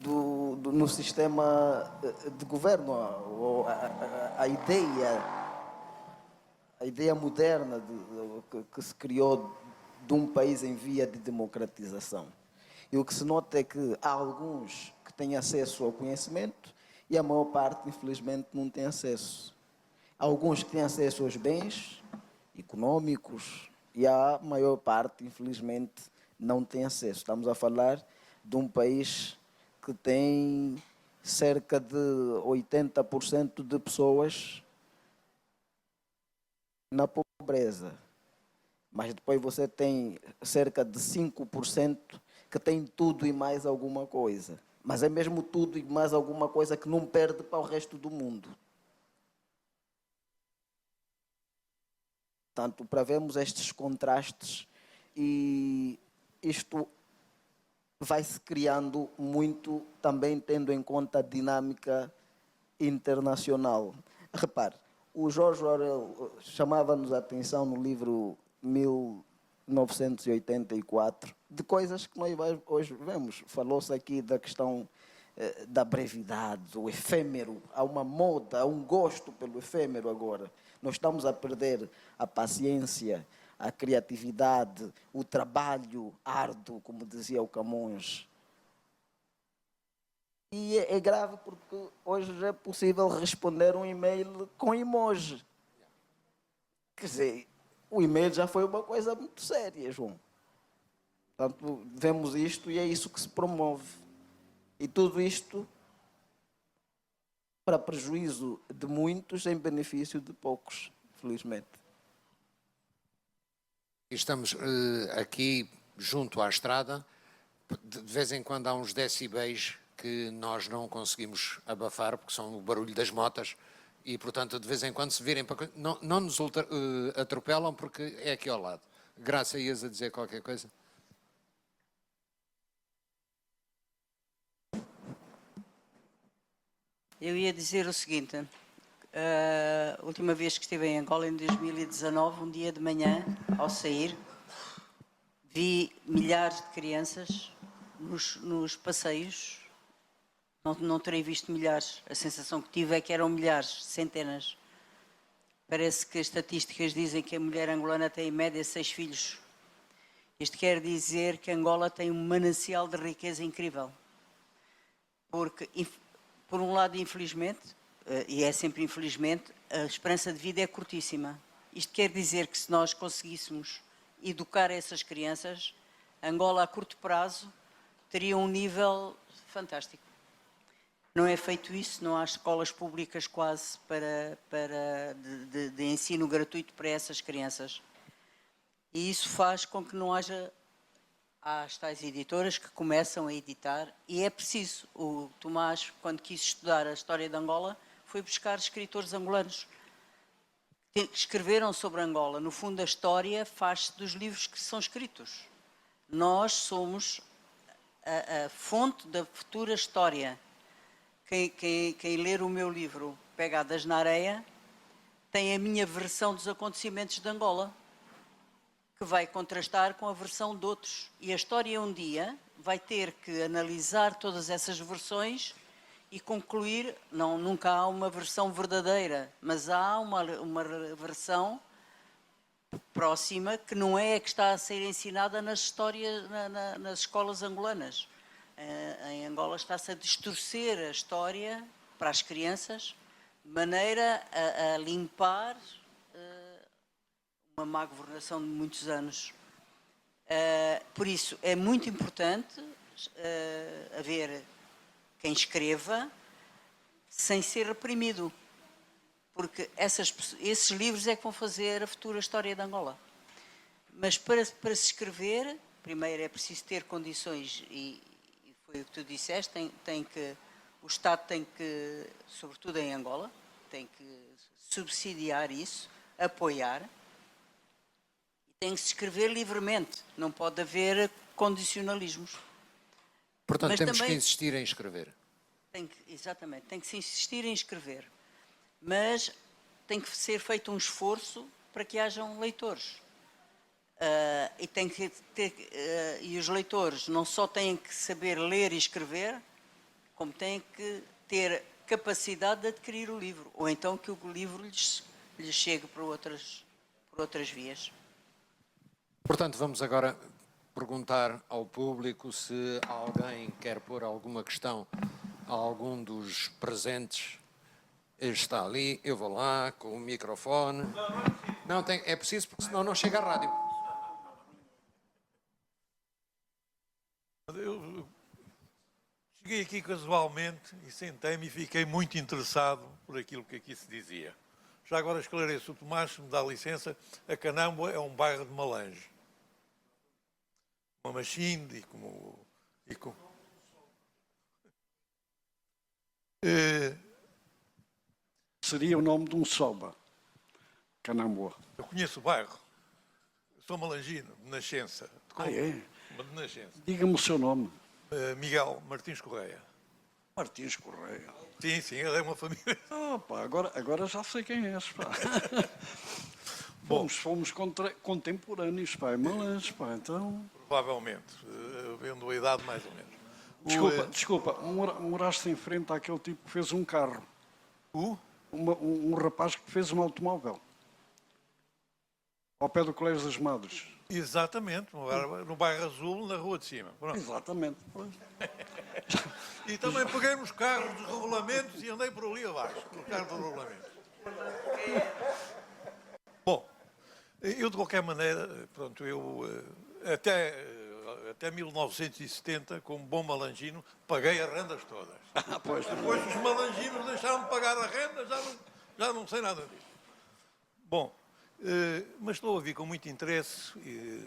no sistema de governo, a ideia moderna que se criou de um país em via de democratização. E o que se nota é que há alguns que têm acesso ao conhecimento e a maior parte, infelizmente, não tem acesso. Há alguns que têm acesso aos bens econômicos e a maior parte, infelizmente, não tem acesso. Estamos a falar de um país que tem cerca de 80% de pessoas na pobreza. Mas depois você tem cerca de 5% que tem tudo e mais alguma coisa. Mas é mesmo tudo e mais alguma coisa que não perde para o resto do mundo. Portanto, para vermos estes contrastes, e isto vai-se criando muito também tendo em conta a dinâmica internacional. Repare, o George Orwell chamava-nos a atenção no livro 1984 de coisas que nós hoje vemos. Falou-se aqui da questão da brevidade, o efêmero. Há uma moda, há um gosto pelo efêmero agora. Nós estamos a perder a paciência, a criatividade, o trabalho árduo, como dizia o Camões. E é grave porque hoje já é possível responder um e-mail com emoji. Quer dizer, o e-mail já foi uma coisa muito séria, João. Portanto, vemos isto e é isso que se promove. E tudo isto para prejuízo de muitos em benefício de poucos, felizmente. Estamos aqui junto à estrada, de vez em quando há uns decibéis que nós não conseguimos abafar, porque são o barulho das motas, e, portanto, de vez em quando se virem para... Não nos atropelam, porque é aqui ao lado. Graça, ias a dizer qualquer coisa? Eu ia dizer o seguinte, a última vez que estive em Angola, em 2019, um dia de manhã, ao sair, vi milhares de crianças nos passeios. Não terei visto milhares, a sensação que tive é que eram milhares, centenas. Parece que as estatísticas dizem que a mulher angolana tem em média 6 filhos. Isto quer dizer que Angola tem um manancial de riqueza incrível. Porque, por um lado, infelizmente, e é sempre infelizmente, a esperança de vida é curtíssima. Isto quer dizer que se nós conseguíssemos educar essas crianças, Angola a curto prazo teria um nível fantástico. Não é feito isso, não há escolas públicas quase de ensino gratuito para essas crianças. E isso faz com que não haja... Há as tais editoras que começam a editar, e é preciso. O Tomás, quando quis estudar a história de Angola, foi buscar escritores angolanos que escreveram sobre Angola. No fundo, a história faz-se dos livros que são escritos. Nós somos a fonte da futura história. Quem ler o meu livro Pegadas na Areia tem a minha versão dos acontecimentos de Angola, que vai contrastar com a versão de outros. E a história um dia vai ter que analisar todas essas versões e concluir, não, nunca há uma versão verdadeira, mas há uma versão próxima que não é a que está a ser ensinada nas histórias, nas escolas angolanas. Em Angola está-se a distorcer a história para as crianças, de maneira a limpar uma má governação de muitos anos. Por isso, é muito importante haver quem escreva sem ser reprimido, porque esses livros é que vão fazer a futura história de Angola. Mas para se escrever, primeiro é preciso ter condições, e foi o que tu disseste, o Estado tem que, sobretudo em Angola, tem que subsidiar isso, apoiar, tem que se escrever livremente, não pode haver condicionalismos. Portanto, mas temos também que insistir em escrever. Exatamente, tem que se insistir em escrever, mas tem que ser feito um esforço para que hajam leitores. E os leitores não só têm que saber ler e escrever, como têm que ter capacidade de adquirir o livro, ou então que o livro lhes chegue por outras vias. Portanto, vamos agora perguntar ao público se alguém quer pôr alguma questão a algum dos presentes. Está ali, eu vou lá com o microfone. Não, é preciso, porque senão não chega à rádio. Eu cheguei aqui casualmente e sentei-me e fiquei muito interessado por aquilo que aqui se dizia. Já agora esclareço, o Tomás, se me dá licença, a Canâmbua é um bairro de Malange. Uma machine e como... Seria o nome de um soba, Canamboa. Eu conheço o bairro. Eu sou malangino, de nascença. É? De nascença. Diga-me o seu nome. Miguel Martins Correia. Martins Correia. Sim, ele é uma família. Agora já sei quem és, pá. Bom, fomos contemporâneos, pá. Malange, pá, então... Provavelmente, vendo a idade mais ou menos. Desculpa, moraste em frente àquele tipo que fez um carro. Um rapaz que fez um automóvel. Ao pé do Colégio das Madres. Exatamente, no bairro Azul, na rua de cima. Pronto. Exatamente. E também peguei nos carros dos regulamentos e andei por ali abaixo, no carro dos regulamentos. Bom, eu de qualquer maneira, pronto, até 1970, como bom malangino, paguei as rendas todas. Depois os malanginos deixaram de pagar a renda, já não sei nada disso. Bom, mas estou a ouvir com muito interesse e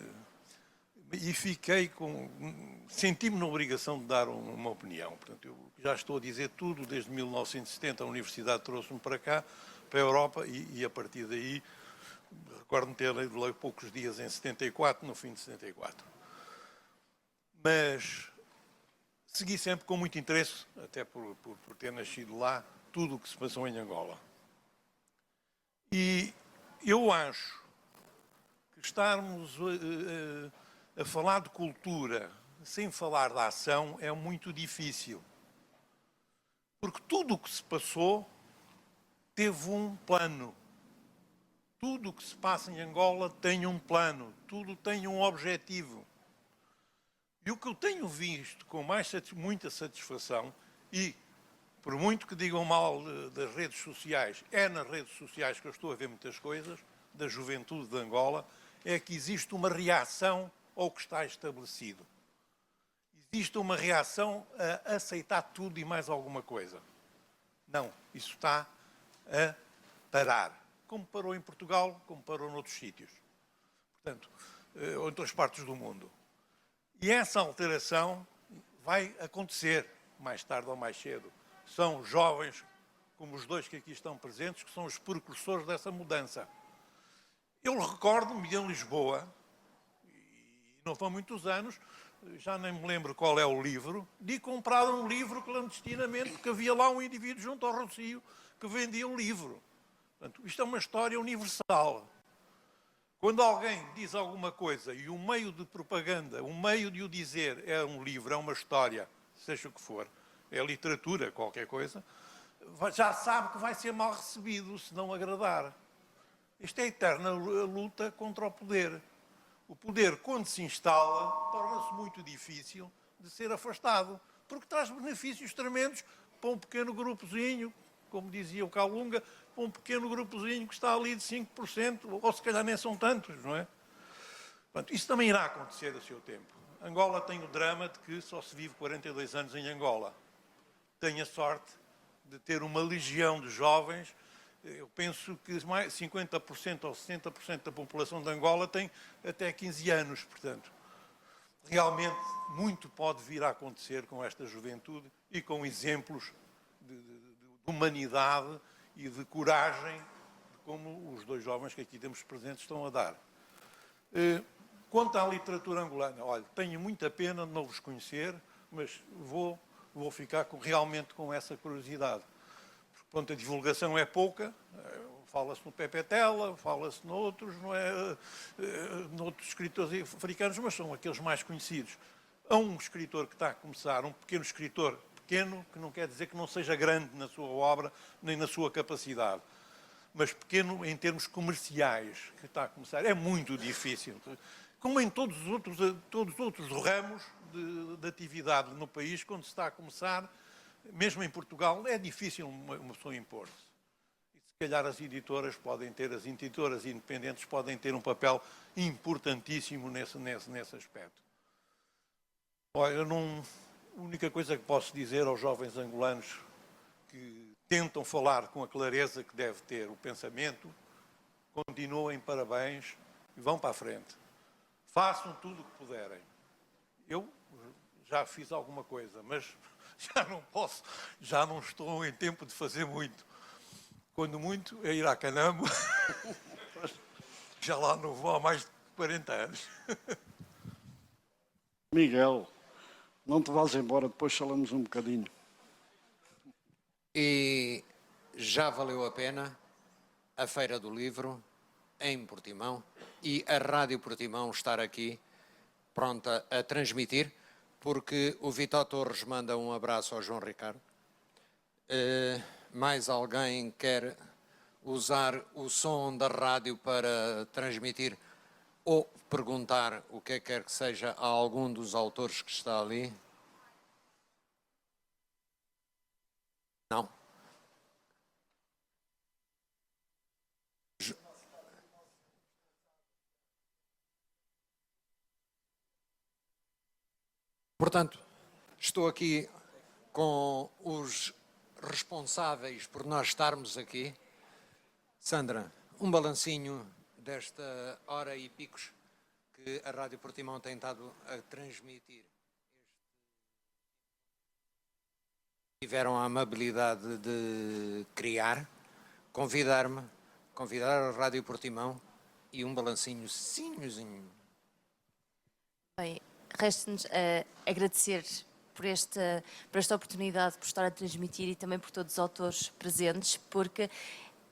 senti-me na obrigação de dar uma opinião. Portanto, já estou a dizer tudo, desde 1970 a Universidade trouxe-me para cá, para a Europa, e a partir daí, recordo-me ter lido lá poucos dias em 74, no fim de 74. Mas segui sempre com muito interesse, até por ter nascido lá, tudo o que se passou em Angola. E eu acho que estarmos a falar de cultura sem falar da ação é muito difícil. Porque tudo o que se passou teve um plano. Tudo o que se passa em Angola tem um plano, tudo tem um objetivo. E o que eu tenho visto com muita satisfação, e por muito que digam mal das redes sociais, é nas redes sociais que eu estou a ver muitas coisas, da juventude de Angola, é que existe uma reação ao que está estabelecido. Existe uma reação a aceitar tudo e mais alguma coisa. Não, isso está a parar. Como parou em Portugal, como parou noutros sítios. Portanto, ou em outras partes do mundo. E essa alteração vai acontecer, mais tarde ou mais cedo. São jovens, como os dois que aqui estão presentes, que são os precursores dessa mudança. Eu recordo-me em Lisboa, e não foram muitos anos, já nem me lembro qual é o livro, de comprar um livro clandestinamente, porque havia lá um indivíduo junto ao Rocio que vendia um livro. Portanto, isto é uma história universal. Quando alguém diz alguma coisa e o meio de propaganda, o meio de o dizer é um livro, é uma história, seja o que for, é literatura, qualquer coisa, já sabe que vai ser mal recebido se não agradar. Isto é a eterna luta contra o poder. O poder, quando se instala, torna-se muito difícil de ser afastado, porque traz benefícios tremendos para um pequeno grupozinho, como dizia o Calunga, para um pequeno grupozinho que está ali de 5%, ou se calhar nem são tantos, não é? Portanto, isso também irá acontecer a seu tempo. Angola tem o drama de que só se vive 42 anos em Angola. Tem a sorte de ter uma legião de jovens. Eu penso que mais 50% ou 60% da população de Angola tem até 15 anos, portanto. Realmente, muito pode vir a acontecer com esta juventude e com exemplos de humanidade e de coragem, como os dois jovens que aqui temos presentes estão a dar. Quanto à literatura angolana, olha, tenho muita pena de não vos conhecer, mas vou ficar realmente com essa curiosidade. Portanto, a divulgação é pouca, fala-se no Pepe Tela, fala-se noutros, não é? Noutros escritores africanos, mas são aqueles mais conhecidos. Há um escritor que está a começar, um pequeno escritor, pequeno, que não quer dizer que não seja grande na sua obra, nem na sua capacidade, mas pequeno em termos comerciais, que está a começar. É muito difícil. Como em todos os outros ramos de atividade no país, quando se está a começar, mesmo em Portugal, é difícil uma pessoa impor-se. E se calhar as editoras independentes podem ter um papel importantíssimo nesse aspecto. Olha, a única coisa que posso dizer aos jovens angolanos que tentam falar com a clareza que deve ter o pensamento, continuem, parabéns, e vão para a frente. Façam tudo o que puderem. Eu já fiz alguma coisa, mas já não posso, já não estou em tempo de fazer muito. Quando muito é ir à Canamo, já lá não vou há mais de 40 anos. Miguel, não te vás embora, depois falamos um bocadinho. E já valeu a pena a Feira do Livro em Portimão e a Rádio Portimão estar aqui pronta a transmitir, porque o Vitor Torres manda um abraço ao João Ricardo. Mais alguém quer usar o som da rádio para transmitir ou perguntar o que quer que seja a algum dos autores que está ali? Não? Portanto, estou aqui com os responsáveis por nós estarmos aqui. Sandra, um balancinho desta hora e picos que a Rádio Portimão tem estado a transmitir. tiveram a amabilidade de criar, convidar a Rádio Portimão e um balancinho sinhozinho. Bem, resta-nos agradecer por esta oportunidade, por estar a transmitir e também por todos os autores presentes, porque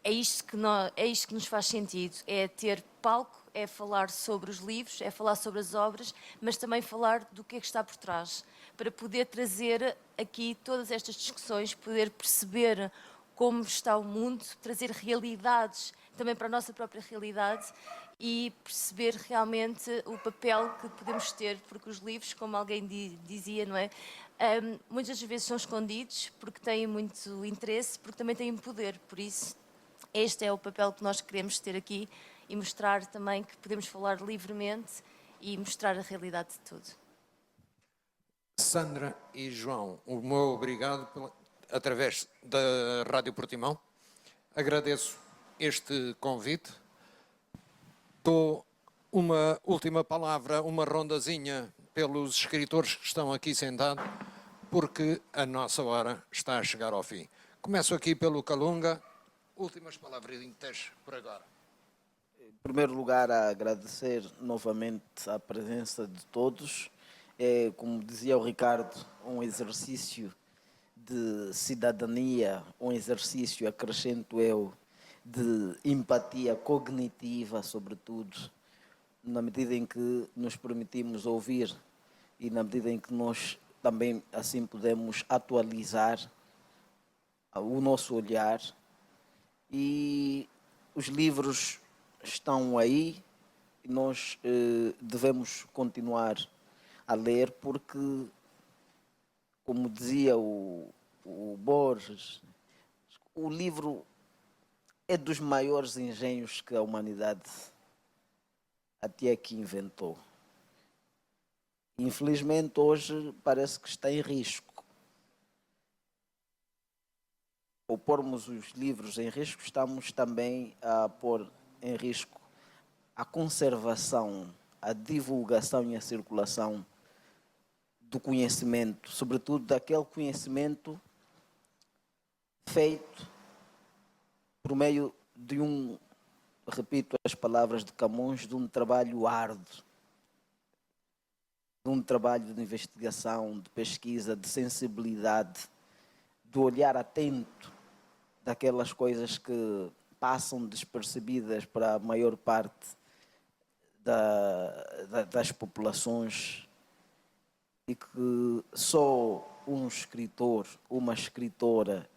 é isto que nos faz sentido, é ter palco, é falar sobre os livros, é falar sobre as obras, mas também falar do que é que está por trás, para poder trazer aqui todas estas discussões, poder perceber como está o mundo, trazer realidades também para a nossa própria realidade e perceber realmente o papel que podemos ter, porque os livros, como alguém dizia, não é? Muitas vezes são escondidos porque têm muito interesse, porque também têm poder, por isso este é o papel que nós queremos ter aqui e mostrar também que podemos falar livremente e mostrar a realidade de tudo. Sandra e João, o meu obrigado através da Rádio Portimão. Agradeço este convite. Dou uma última palavra, uma rondazinha pelos escritores que estão aqui sentados, porque a nossa hora está a chegar ao fim. Começo aqui pelo Calunga. Últimas palavras por agora. Em primeiro lugar, a agradecer novamente a presença de todos. É, como dizia o Ricardo, um exercício de cidadania, um exercício, acrescento eu, de empatia cognitiva, sobretudo, na medida em que nos permitimos ouvir e na medida em que nós também assim podemos atualizar o nosso olhar. E os livros estão aí e nós devemos continuar a ler porque, como dizia o Borges, o livro é dos maiores engenhos que a humanidade até aqui inventou. Infelizmente, hoje parece que está em risco. Ao pormos os livros em risco, estamos também a pôr em risco a conservação, a divulgação e a circulação do conhecimento, sobretudo daquele conhecimento feito por meio de repito as palavras de Camões, de um trabalho árduo, de um trabalho de investigação, de pesquisa, de sensibilidade, do olhar atento daquelas coisas que passam despercebidas para a maior parte das populações e que só um escritor, uma escritora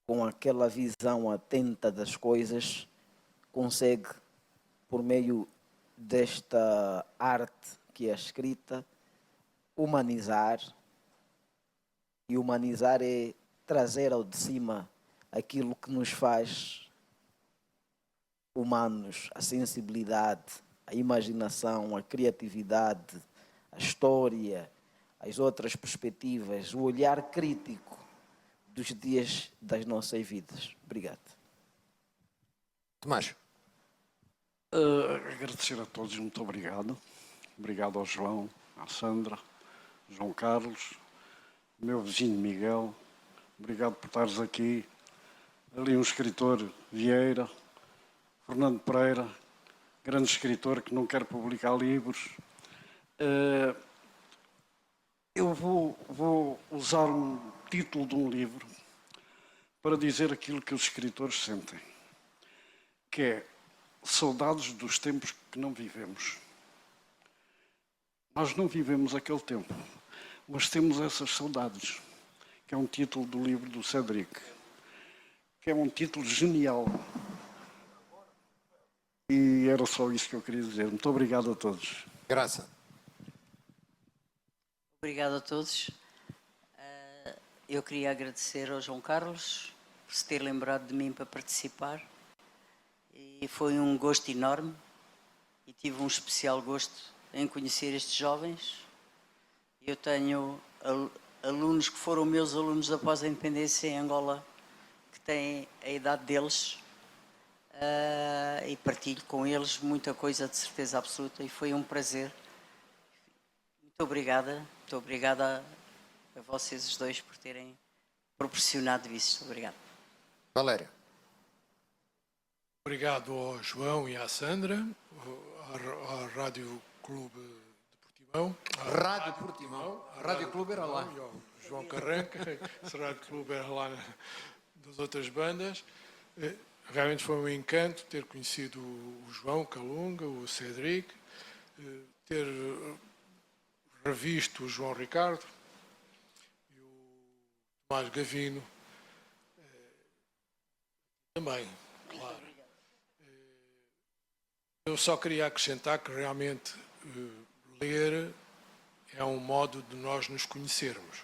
com aquela visão atenta das coisas consegue, por meio desta arte que é a escrita, humanizar. E humanizar é trazer ao de cima aquilo que nos faz humanos, a sensibilidade, a imaginação, a criatividade, a história, as outras perspectivas, o olhar crítico dos dias das nossas vidas. Obrigado. Tomás. Agradecer a todos, muito obrigado. Obrigado ao João, à Sandra, João Carlos, meu vizinho Miguel. Obrigado por estares aqui. Ali um escritor, Vieira, Fernando Pereira, grande escritor que não quer publicar livros. Eu vou usar um título de um livro para dizer aquilo que os escritores sentem, que é Saudades dos tempos que não vivemos. Nós não vivemos aquele tempo, mas temos essas saudades, que é um título do livro do Cédric, que é um título genial. E era só isso que eu queria dizer. Muito obrigado a todos. Graça. Obrigado a todos. Eu queria agradecer ao João Carlos por se ter lembrado de mim para participar. E foi um gosto enorme e tive um especial gosto em conhecer estes jovens. Eu tenho alunos que foram meus alunos após a independência em Angola, que têm a idade deles, e partilho com eles muita coisa de certeza absoluta e foi um prazer. Muito obrigada a vocês os dois por terem proporcionado isso. Obrigado. Valério. Obrigado ao João e à Sandra, à Rádio Clube de Portimão. Rádio Portimão. Rádio Clube era lá. E ao João Carranca, esse Rádio Clube era lá das outras bandas. Realmente foi um encanto ter conhecido o João Calunga, o Cedric, ter revisto o João Ricardo e o Tomás Gavino. Também, claro. Eu só queria acrescentar que realmente ler é um modo de nós nos conhecermos.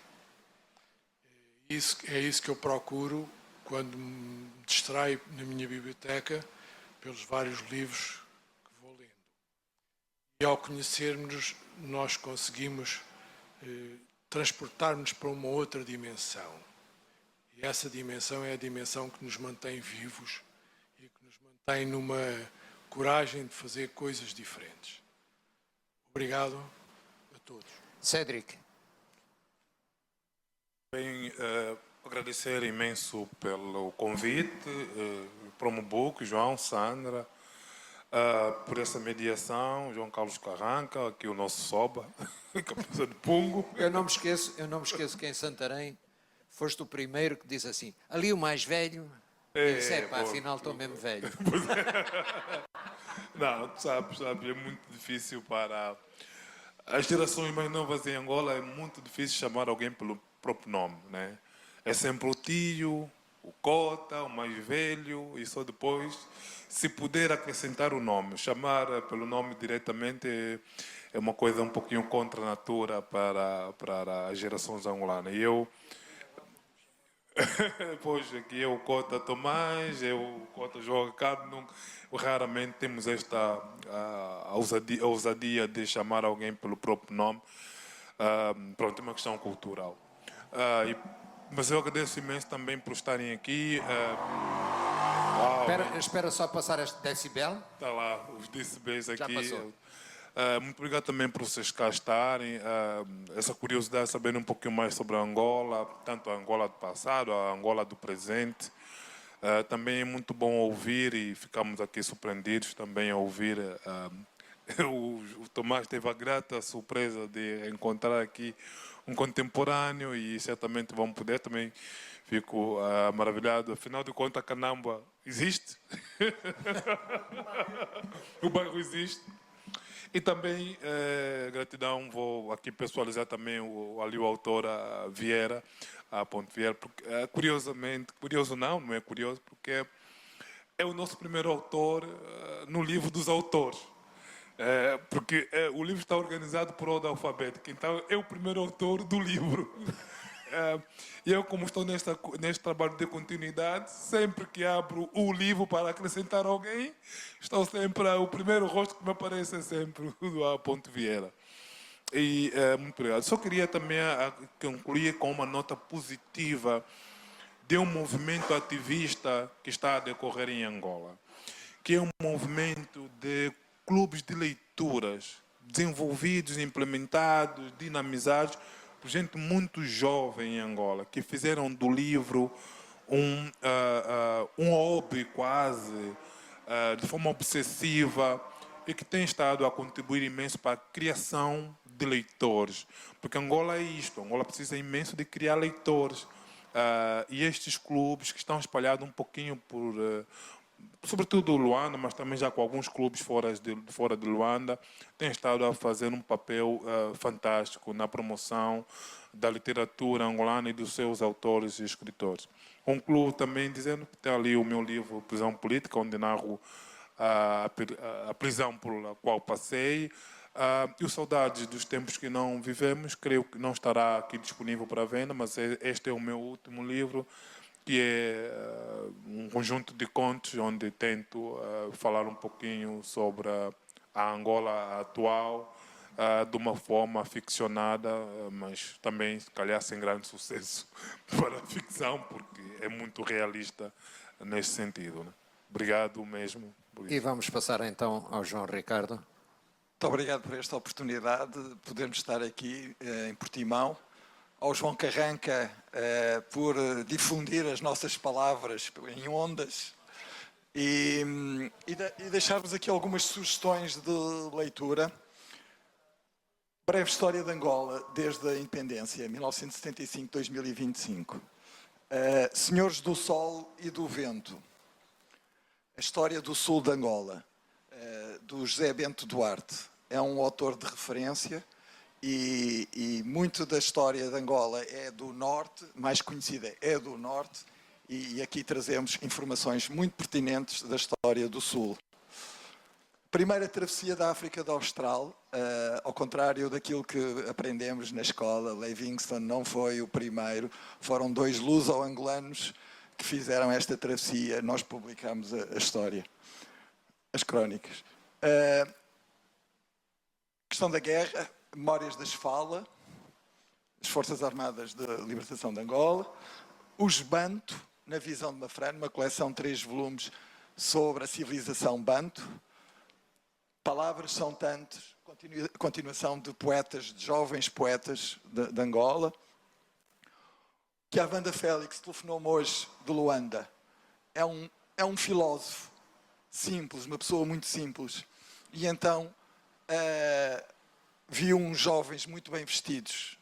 É isso que eu procuro quando me distraio na minha biblioteca pelos vários livros que vou lendo. E ao conhecermos, nós conseguimos transportar-nos para uma outra dimensão. E essa dimensão é a dimensão que nos mantém vivos e que nos mantém numa coragem de fazer coisas diferentes. Obrigado a todos. Cédric. Bem, agradecer imenso pelo convite, Promobook, João, Sandra, por essa mediação, João Carlos Carranca, aqui o nosso Soba, cabeça de Pungo. Eu não me esqueço que em Santarém foste o primeiro que disse assim, ali o mais velho, afinal estou mesmo velho. Não, sabes, é muito difícil para as gerações mais novas em Angola, é muito difícil chamar alguém pelo próprio nome, né? É sempre o tio, o cota, o mais velho, e só depois, se puder acrescentar o nome, chamar pelo nome diretamente é uma coisa um pouquinho contra a natura para as gerações angolanas. E eu, pois, aqui eu, Cota Tomás, eu, Cota João Ricardo, raramente temos esta ousadia de chamar alguém pelo próprio nome. Pronto, é uma questão cultural. Mas eu agradeço imenso também por estarem aqui. Espera só passar este decibel. Está lá, os decibéis aqui. Já passou. Muito obrigado também por vocês cá estarem. Essa curiosidade de saber um pouquinho mais sobre a Angola, tanto a Angola do passado, a Angola do presente. Também é muito bom ouvir e ficamos aqui surpreendidos também a ouvir. O Tomás teve a grata surpresa de encontrar aqui um contemporâneo e certamente vão poder também. Fico maravilhado. Afinal de contas, Canamba existe. O bairro existe. E também, gratidão, vou aqui pessoalizar também ali o autor Vieira, a Ponte Vieira, porque, curiosamente, curioso não é curioso, porque é o nosso primeiro autor no livro dos autores. Porque o livro está organizado por ordem alfabética, então é o primeiro autor do livro. E eu, como estou neste trabalho de continuidade, sempre que abro o livro para acrescentar alguém, estou sempre, o primeiro rosto que me aparece é sempre o Ponte Vieira. E muito obrigado. Só queria também concluir com uma nota positiva de um movimento ativista que está a decorrer em Angola, que é um movimento de clubes de leituras desenvolvidos, implementados, dinamizados por gente muito jovem em Angola, que fizeram do livro um hobby quase, de forma obsessiva, e que tem estado a contribuir imenso para a criação de leitores. Porque Angola é isto, Angola precisa imenso de criar leitores. E estes clubes que estão espalhados um pouquinho por... sobretudo Luanda, mas também já com alguns clubes fora de Luanda, têm estado a fazer um papel fantástico na promoção da literatura angolana e dos seus autores e escritores. Concluo também dizendo que tem ali o meu livro Prisão Política, onde narro a prisão por qual passei, e o Saudades dos Tempos que Não Vivemos. Creio que não estará aqui disponível para venda, mas este é o meu último livro, que é um conjunto de contos onde tento falar um pouquinho sobre a Angola atual, de uma forma ficcionada, mas também, se calhar, sem grande sucesso para a ficção, porque é muito realista nesse sentido, né? Obrigado mesmo. E vamos passar então ao João Ricardo. Muito obrigado por esta oportunidade de podermos estar aqui em Portimão, ao João Carranca por difundir as nossas palavras em ondas e deixar-vos aqui algumas sugestões de leitura. Breve história de Angola desde a independência, 1975-2025. Senhores do Sol e do Vento. A história do sul de Angola, do José Bento Duarte. É um autor de referência e muito da história de Angola é do norte, mais conhecida é do norte, e aqui trazemos informações muito pertinentes da história do sul. Primeira travessia da África Austral, ao contrário daquilo que aprendemos na escola, Livingstone não foi o primeiro, foram 2 luso-angolanos que fizeram esta travessia, nós publicamos a história, as crónicas. Questão da guerra, Memórias da Esfala, as Forças Armadas de Libertação de Angola, os Banto, na visão de Mafrano, uma coleção de 3 volumes sobre a civilização Banto. Palavras são tantas, continuação de poetas, de jovens poetas de Angola. Que a Wanda Félix telefonou-me hoje de Luanda. É um filósofo simples, uma pessoa muito simples. E então viu uns jovens muito bem vestidos,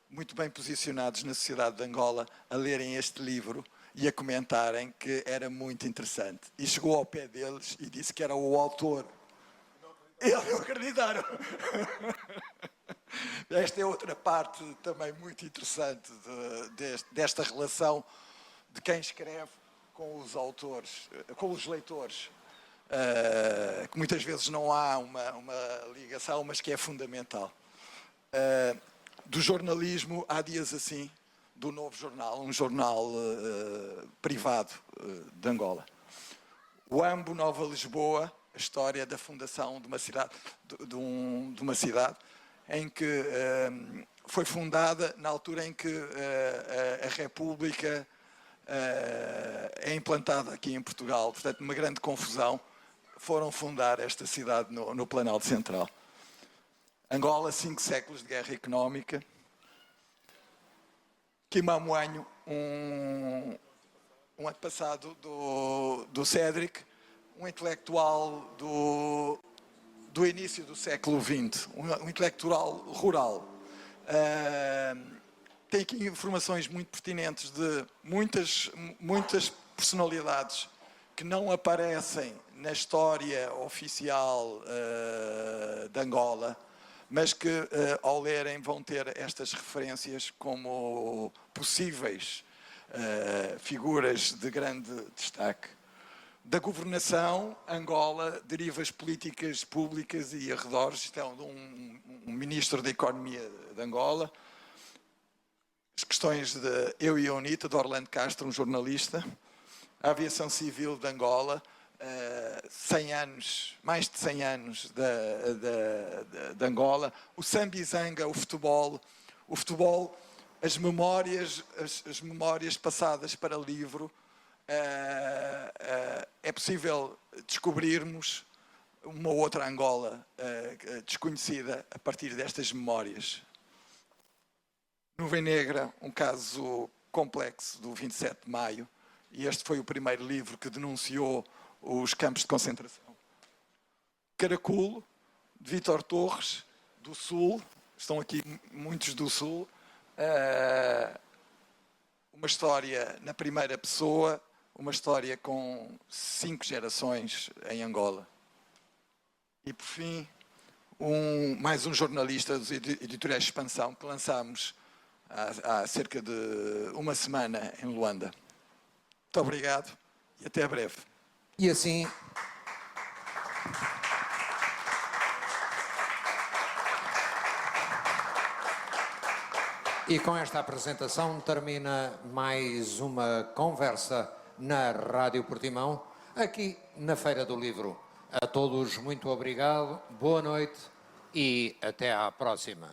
muito bem posicionados na sociedade de Angola, a lerem este livro e a comentarem que era muito interessante. E chegou ao pé deles e disse que era o autor. Eles não acreditaram. Esta é outra parte também muito interessante desta relação de quem escreve com os autores, com os leitores, que muitas vezes não há uma ligação, mas que é fundamental. Do jornalismo, há dias assim, do Novo Jornal, um jornal privado de Angola. O Ambo, Nova Lisboa, a história da fundação de uma cidade, de uma cidade em que foi fundada na altura em que a República é implantada aqui em Portugal. Portanto, uma grande confusão. Foram fundar esta cidade no Planalto Central. Angola, 5 séculos de guerra económica. Quimamuanho, um antepassado do Cédric, um intelectual do início do século XX, um intelectual rural. Tem aqui informações muito pertinentes de muitas personalidades que não aparecem na história oficial de Angola, mas que ao lerem vão ter estas referências como possíveis figuras de grande destaque. Da governação, Angola, derivas políticas públicas e arredores. Isto é um ministro da Economia de Angola. As questões de Eu e a Unita, de Orlando Castro, um jornalista. A aviação civil de Angola, 100 anos, mais de 100 anos de Angola. O Sambizanga, o futebol, as memórias passadas para livro. É possível descobrirmos uma outra Angola desconhecida a partir destas memórias. Nuvem Negra, um caso complexo do 27 de maio, e este foi o primeiro livro que denunciou os campos de concentração. Caraculo, de Vítor Torres, do Sul, estão aqui muitos do Sul, uma história na primeira pessoa, uma história com 5 gerações em Angola. E, por fim, mais um jornalista dos editoriais de Expansão que lançámos há cerca de uma semana em Luanda. Muito obrigado e até breve. E assim... E com esta apresentação termina mais uma conversa na Rádio Portimão, aqui na Feira do Livro. A todos muito obrigado, boa noite e até à próxima.